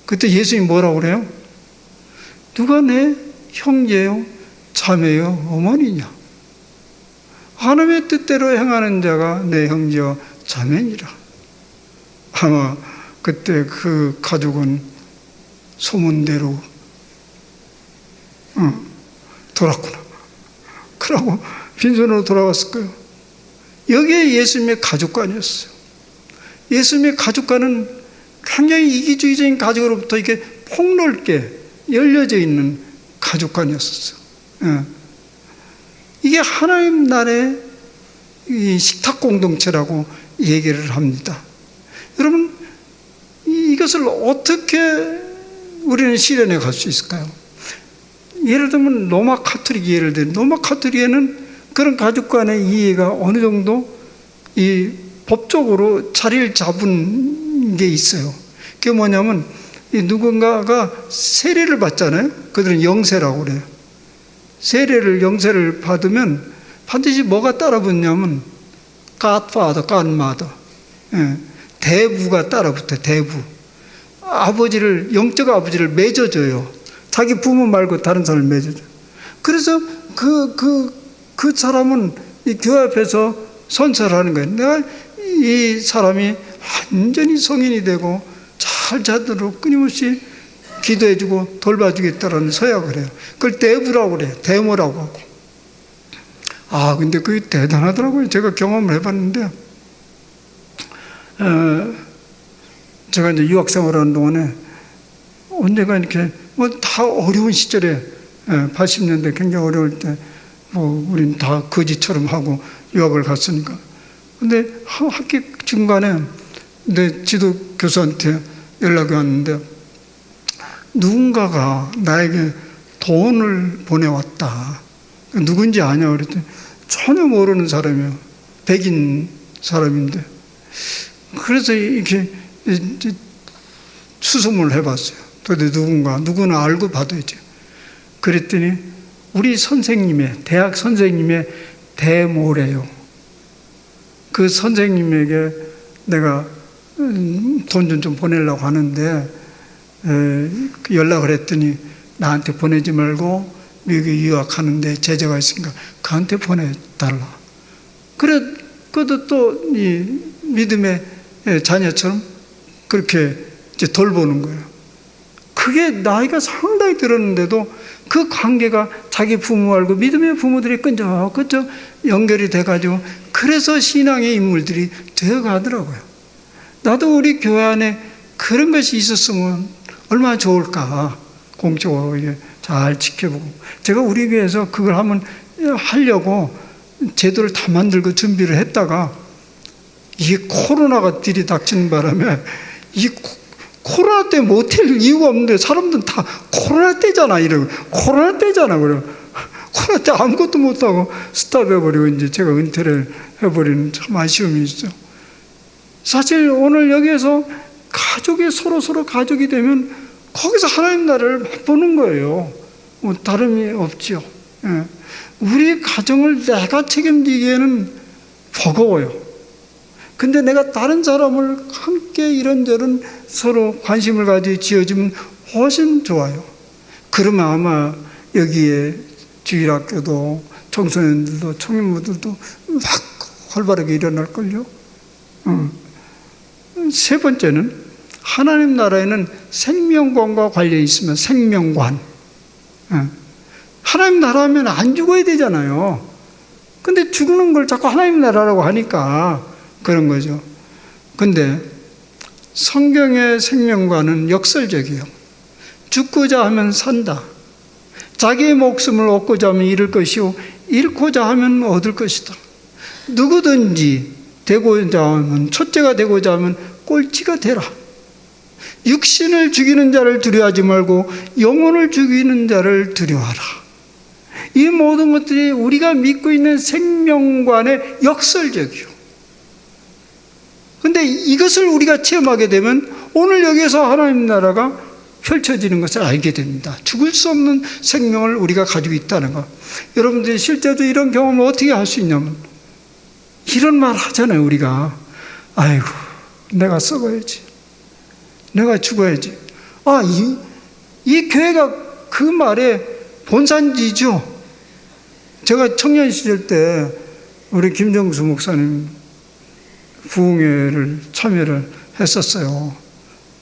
그때 예수님이 뭐라고 그래요? 누가 내 형제요 자매요 어머니냐? 하나님의 뜻대로 행하는 자가 내 형제와 자매니라. 아마 그때 그 가족은 소문대로 돌았구나. 그러고 빈손으로 돌아왔을 거예요. 여기에 예수님의 가족관이었어요. 예수님의 가족관은 굉장히 이기주의적인 가족으로부터 이렇게 폭넓게 열려져 있는 가족관이었어요. 이게 하나님 나라의 이 식탁 공동체라고 얘기를 합니다. 여러분, 이것을 어떻게 우리는 실현해 갈 수 있을까요? 예를 들면 로마 카톨릭 예를 들면 로마 카톨릭에는 그런 가족 간의 이해가 어느 정도 이 법적으로 자리를 잡은 게 있어요. 그게 뭐냐면 이 누군가가 세례를 받잖아요. 그들은 영세라고 그래요. 영세를 받으면 반드시 뭐가 따라 붙냐면 godfather, godmother, 대부가 따라 붙어요. 대부. 아버지를, 영적 아버지를 맺어줘요. 자기 부모 말고 다른 사람을 맺어줘요. 그래서 그 사람은 이 교회 앞에서 선서를 하는 거예요. 내가 이 사람이 완전히 성인이 되고 잘 자도록 끊임없이 기도해주고 돌봐주겠다라는 서약을 해요. 그걸 대부라고 그래요. 대모라고 하고. 근데 그게 대단하더라고요. 제가 경험을 해봤는데, 제가 이제 유학 생활하는 동안에 언제가 이렇게 다 어려운 시절에 80년대 굉장히 어려울 때 우린 다 거지처럼 하고 유학을 갔으니까. 근데 학기 중간에 내 지도 교수한테 연락이 왔는데 누군가가 나에게 돈을 보내왔다. 누군지 아냐 그랬더니 전혀 모르는 사람이에요. 백인 사람인데. 그래서 이렇게 수소문을 해봤어요. 도대체 누구나 알고 받아야죠. 그랬더니 우리 선생님의, 대학 선생님의 대모래요. 그 선생님에게 내가 돈 좀 보내려고 하는데 연락을 했더니 나한테 보내지 말고 미국에 유학하는데 제자가 있으니까 그한테 보내달라. 그래도 또 이 믿음의 자녀처럼 그렇게 이제 돌보는 거예요. 그게 나이가 상당히 들었는데도 그 관계가 자기 부모하고 믿음의 부모들이 끈적끈적 연결이 돼가지고 그래서 신앙의 인물들이 되어가더라고요. 나도 우리 교회 안에 그런 것이 있었으면 얼마나 좋을까. 공적으로 잘 지켜보고. 제가 우리 교회에서 그걸 하려고 제도를 다 만들고 준비를 했다가 이게 코로나가 들이닥치는 바람에 이 코로나 때문에 못할 이유가 없는데 사람들은 다 코로나 때잖아 이러고 코로나 때잖아 그래. 코로나 때 아무것도 못하고 스탑해버리고 이제 제가 은퇴를 해버리는 참 아쉬움이 있죠. 사실 오늘 여기에서 가족이 서로 가족이 되면 거기서 하나님 나라를 맛보는 거예요. 뭐 다름이 없죠. 예. 우리 가정을 내가 책임지기에는 버거워요. 근데 내가 다른 사람을 함께 이런저런 서로 관심을 가지고 지어주면 훨씬 좋아요. 그러면 아마 여기에 주일학교도 청소년들도 청년부들도 막 활발하게 일어날걸요. 세 번째는 하나님 나라에는 생명관과 관련이 있으면 생명관. 하나님 나라 하면 안 죽어야 되잖아요. 근데 죽는 걸 자꾸 하나님 나라라고 하니까 그런 거죠. 근데 성경의 생명관은 역설적이에요. 죽고자 하면 산다. 자기의 목숨을 얻고자 하면 잃을 것이요 잃고자 하면 얻을 것이다. 누구든지 되고자 하면 첫째가 되고자 하면 꼴찌가 되라. 육신을 죽이는 자를 두려워하지 말고 영혼을 죽이는 자를 두려워하라. 이 모든 것들이 우리가 믿고 있는 생명관의 역설적이요. 근데 이것을 우리가 체험하게 되면 오늘 여기에서 하나님 나라가 펼쳐지는 것을 알게 됩니다. 죽을 수 없는 생명을 우리가 가지고 있다는 것. 여러분들이 실제로 이런 경험을 어떻게 할 수 있냐면 이런 말 하잖아요. 우리가 아이고 내가 썩어야지, 내가 죽어야지. 이 교회가 그 말에 본산지죠. 제가 청년 시절 때 우리 김정수 목사님 부흥회를 참여를 했었어요.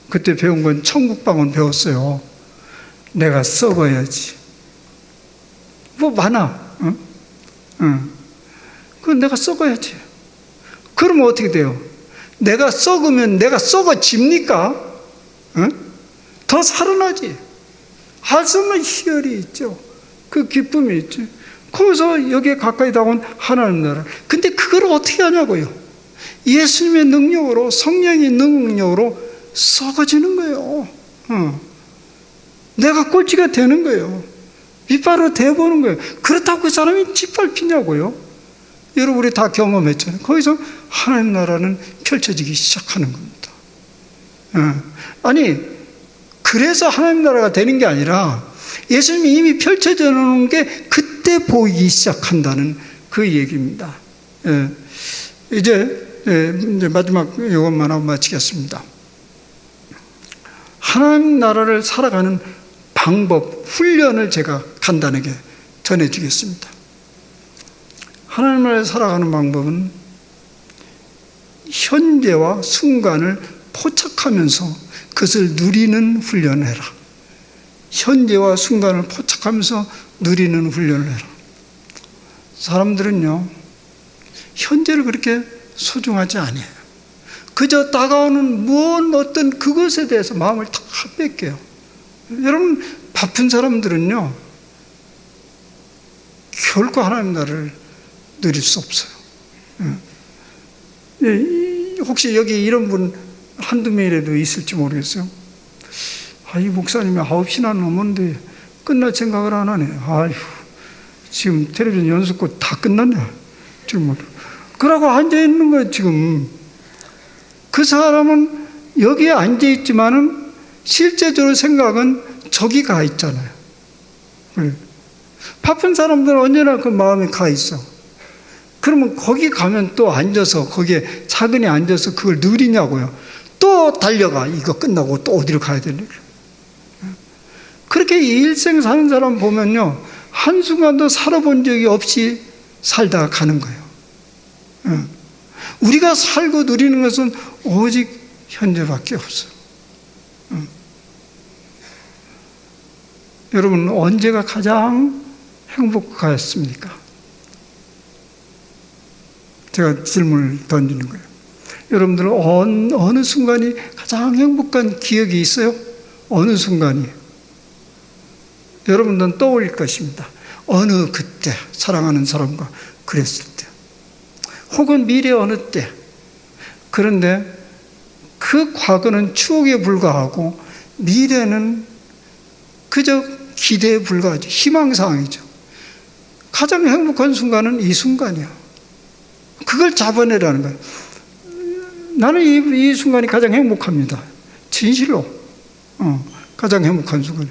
그때 배운 건 천국방언 배웠어요. 내가 썩어야지. 뭐 많아. 그건 내가 썩어야지. 그러면 어떻게 돼요? 내가 썩으면 내가 썩어집니까? 더 살아나지. 할 수 없는 희열이 있죠. 그 기쁨이 있지. 거기서 여기에 가까이 다가온 하나님 나라. 근데 그걸 어떻게 하냐고요? 예수님의 능력으로, 성령의 능력으로 썩어지는 거예요. 내가 꼴찌가 되는 거예요. 밑바로 대보는 거예요. 그렇다고 그 사람이 짓밟히냐고요? 여러분 우리 다 경험했잖아요. 거기서 하나님 나라는 펼쳐지기 시작하는 겁니다. 아니 그래서 하나님 나라가 되는 게 아니라 예수님이 이미 펼쳐져 놓은 게 그때 보이기 시작한다는 그 얘기입니다. 이제 마지막 이것만 하고 마치겠습니다. 하나님 나라를 살아가는 방법, 훈련을 제가 간단하게 전해주겠습니다. 하나님 나라를 살아가는 방법은 현재와 순간을 포착하면서 그것을 누리는 훈련을 해라. 현재와 순간을 포착하면서 누리는 훈련을 해라. 사람들은요, 현재를 그렇게 소중하지 않아요. 그저 다가오는 무언 어떤 그것에 대해서 마음을 다 뺏겨요. 여러분 바쁜 사람들은요 결코 하나님 나라를 누릴 수 없어요. 혹시 여기 이런 분 한두 명이라도 있을지 모르겠어요. 이 목사님이 9시나 넘었는데 끝날 생각을 안 하네. 지금 텔레비전 연습고 다 끝났네. 지금 그러고 앉아있는 거예요. 지금 그 사람은 여기에 앉아있지만은 실제적으로 생각은 저기 가 있잖아요. 바쁜 사람들은 언제나 그 마음에 가 있어. 그러면 거기 가면 또 앉아서, 거기에 차근히 앉아서 그걸 누리냐고요. 또 달려가. 이거 끝나고 또 어디로 가야 되냐. 그렇게 일생 사는 사람 보면요, 한순간도 살아본 적이 없이 살다가 가는 거예요. 우리가 살고 누리는 것은 오직 현재밖에 없어요. 여러분, 언제가 가장 행복하였습니까? 제가 질문을 던지는 거예요. 여러분들은 어느 순간이 가장 행복한 기억이 있어요? 어느 순간이? 여러분들은 떠올릴 것입니다. 어느 그때 사랑하는 사람과 그랬을 때, 혹은 미래 어느 때. 그런데 그 과거는 추억에 불과하고 미래는 그저 기대에 불과하죠. 희망사항이죠. 가장 행복한 순간은 이 순간이야. 그걸 잡아내라는 거예요. 나는 이 순간이 가장 행복합니다. 진실로. 가장 행복한 순간.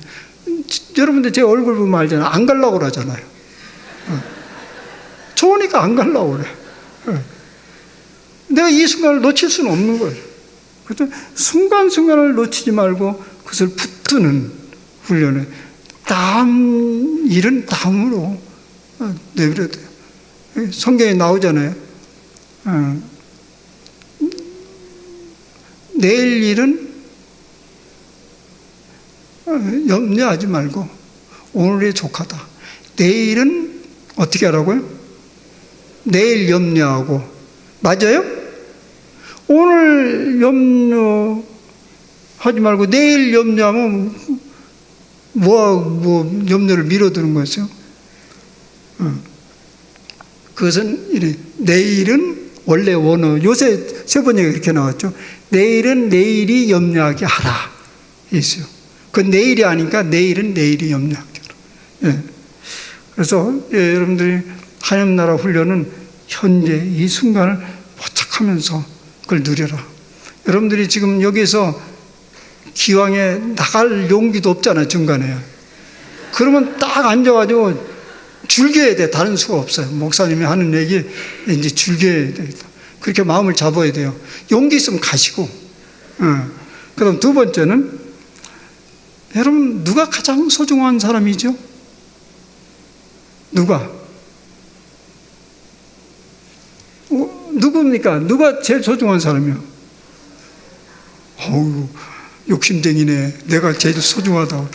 여러분들 제 얼굴 보면 알잖아요. 안 가려고 그러잖아요. 좋으니까 안 가려고 그래. 내가 이 순간을 놓칠 수는 없는 거예요. 그래서 순간순간을 놓치지 말고 그것을 붙드는 훈련을 일은 다음으로 내버려야 돼요. 성경에 나오잖아요. 내일 일은 염려하지 말고 오늘이 족하다. 내일은 어떻게 하라고요? 내일 염려하고. 맞아요? 오늘 염려하지 말고 내일 염려하면 뭐 염려를 밀어두는 거였어요? 그것은 이래. 내일은 원래 원어 요새 세 번역에 그렇게 나왔죠. 내일은 내일이 염려하게 하라 있어요. 그 내일이 아니까 내일은 내일이 염려하게 하라. 예. 그래서 여러분들이 하나님 나라 훈련은 현재 이 순간을 포착하면서 그걸 누려라. 여러분들이 지금 여기서 기왕에 나갈 용기도 없잖아요, 중간에. 그러면 딱 앉아가지고 즐겨야 돼. 다른 수가 없어요. 목사님이 하는 얘기 이제 즐겨야 되겠다. 그렇게 마음을 잡아야 돼요. 용기 있으면 가시고. 그다음 두 번째는, 여러분 누가 가장 소중한 사람이죠? 누가? 누굽니까? 누가 제일 소중한 사람이요? 어우, 욕심쟁이네. 내가 제일 소중하다고.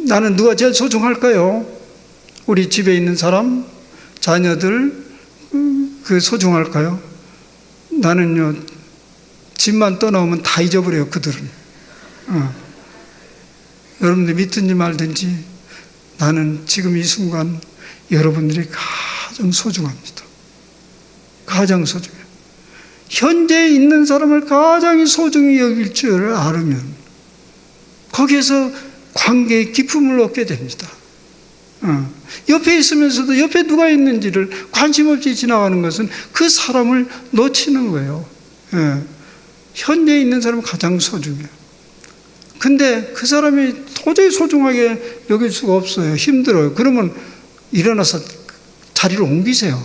나는 누가 제일 소중할까요? 우리 집에 있는 사람, 자녀들, 그 소중할까요? 나는요, 집만 떠나오면 다 잊어버려요, 그들은. 여러분들 믿든지 말든지 나는 지금 이 순간 여러분들이 가장 소중합니다. 가장 소중해요. 현재 있는 사람을 가장 소중히 여길 줄 알으면 거기에서 관계의 기쁨을 얻게 됩니다. 옆에 있으면서도 옆에 누가 있는지를 관심 없이 지나가는 것은 그 사람을 놓치는 거예요. 현재 있는 사람은 가장 소중해요. 근데 그 사람이 도저히 소중하게 여길 수가 없어요. 힘들어요. 그러면 일어나서 자리를 옮기세요.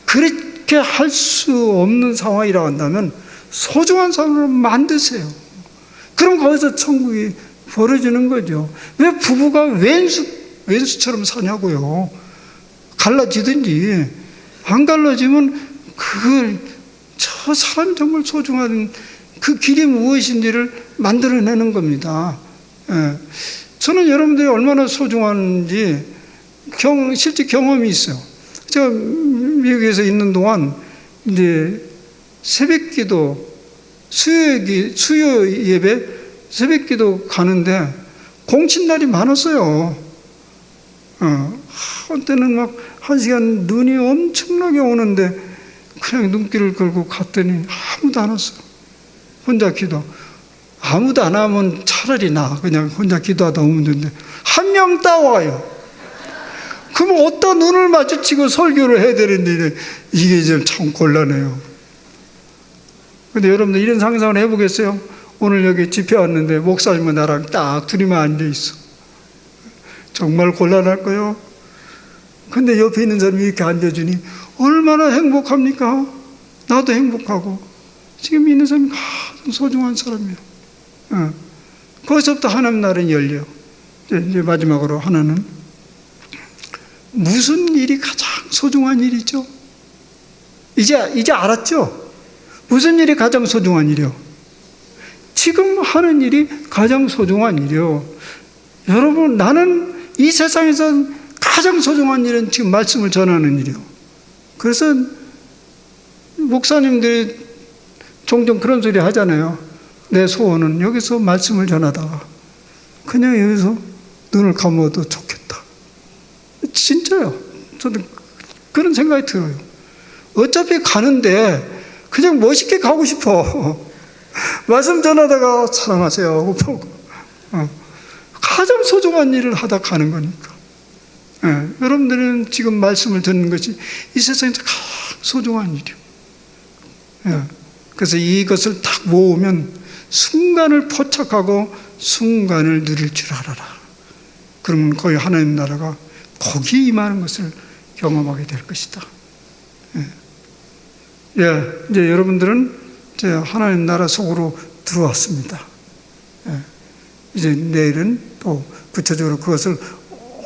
그렇게 할 수 없는 상황이라고 한다면 소중한 사람을 만드세요. 그럼 거기서 천국이 벌어지는 거죠. 왜 부부가 왼수처럼 사냐고요. 갈라지든지. 안 갈라지면 저 사람이 정말 소중한 그 길이 무엇인지를 만들어내는 겁니다. 저는 여러분들이 얼마나 소중한지 실제 경험이 있어요. 제가 미국에서 있는 동안 이제 새벽 기도, 수요 예배, 새벽 기도 가는데 공친날이 많았어요. 한때는 막 1시간 눈이 엄청나게 오는데 그냥 눈길을 걸고 갔더니 아무도 안 왔어요. 혼자 기도. 아무도 안 하면 차라리 그냥 혼자 기도하다 오면 되는데 한 명 따와요. 그럼 어디다 눈을 마주치고 설교를 해야 되는데 이게 좀 참 곤란해요. 근데 여러분들 이런 상상을 해보겠어요? 오늘 여기 집회 왔는데 목사님과 나랑 딱 둘이만 앉아 있어. 정말 곤란할 거요. 근데 옆에 있는 사람이 이렇게 앉아주니 얼마나 행복합니까? 나도 행복하고. 지금 있는 사람이 가장 소중한 사람이에요. 거기서부터 하나님 나라는 열려요. 이제 마지막으로 하나는 무슨 일이 가장 소중한 일이죠? 이제 알았죠? 무슨 일이 가장 소중한 일이요? 지금 하는 일이 가장 소중한 일이요. 여러분, 나는 이 세상에서 가장 소중한 일은 지금 말씀을 전하는 일이요. 그래서 목사님들이 종종 그런 소리 하잖아요. 내 소원은 여기서 말씀을 전하다가 그냥 여기서 눈을 감아도 좋겠다. 진짜요. 저도 그런 생각이 들어요. 어차피 가는데 그냥 멋있게 가고 싶어. 말씀 전하다가 사랑하세요 하고 보고. 가장 소중한 일을 하다 가는 거니까. 여러분들은 지금 말씀을 듣는 것이 이 세상에서 가장 소중한 일이에요. 그래서 이것을 딱 모으면 순간을 포착하고 순간을 누릴 줄 알아라. 그러면 거의 하나님 나라가 거기에 임하는 것을 경험하게 될 것이다. 이제 여러분들은 이제 하나님 나라 속으로 들어왔습니다. 이제 내일은 또 구체적으로 그것을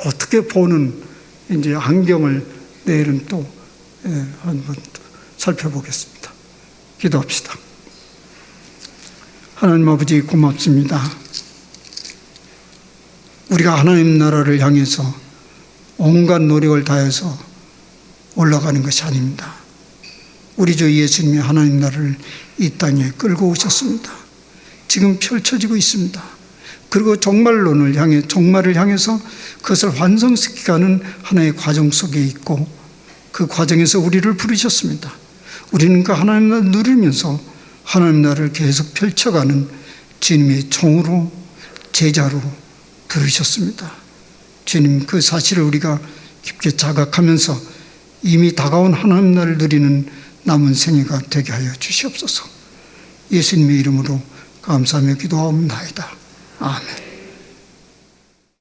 어떻게 보는 이제 안경을 내일은 또 한번 살펴보겠습니다. 기도합시다. 하나님 아버지 고맙습니다. 우리가 하나님 나라를 향해서 온갖 노력을 다해서 올라가는 것이 아닙니다. 우리 주 예수님이 하나님 나라를 이 땅에 끌고 오셨습니다. 지금 펼쳐지고 있습니다. 그리고 종말론을 향해, 종말을 향해서 그것을 완성시키는 하나의 과정 속에 있고 그 과정에서 우리를 부르셨습니다. 우리는 그 하나님 나라를 누리면서 하나님 나라를 계속 펼쳐가는 주님의 종으로, 제자로 부르셨습니다. 주님, 그 사실을 우리가 깊게 자각하면서 이미 다가온 하나님 나라를 누리는 남은 생애가 되게 하여 주시옵소서. 예수님의 이름으로 감사하며 기도하옵나이다. 아멘.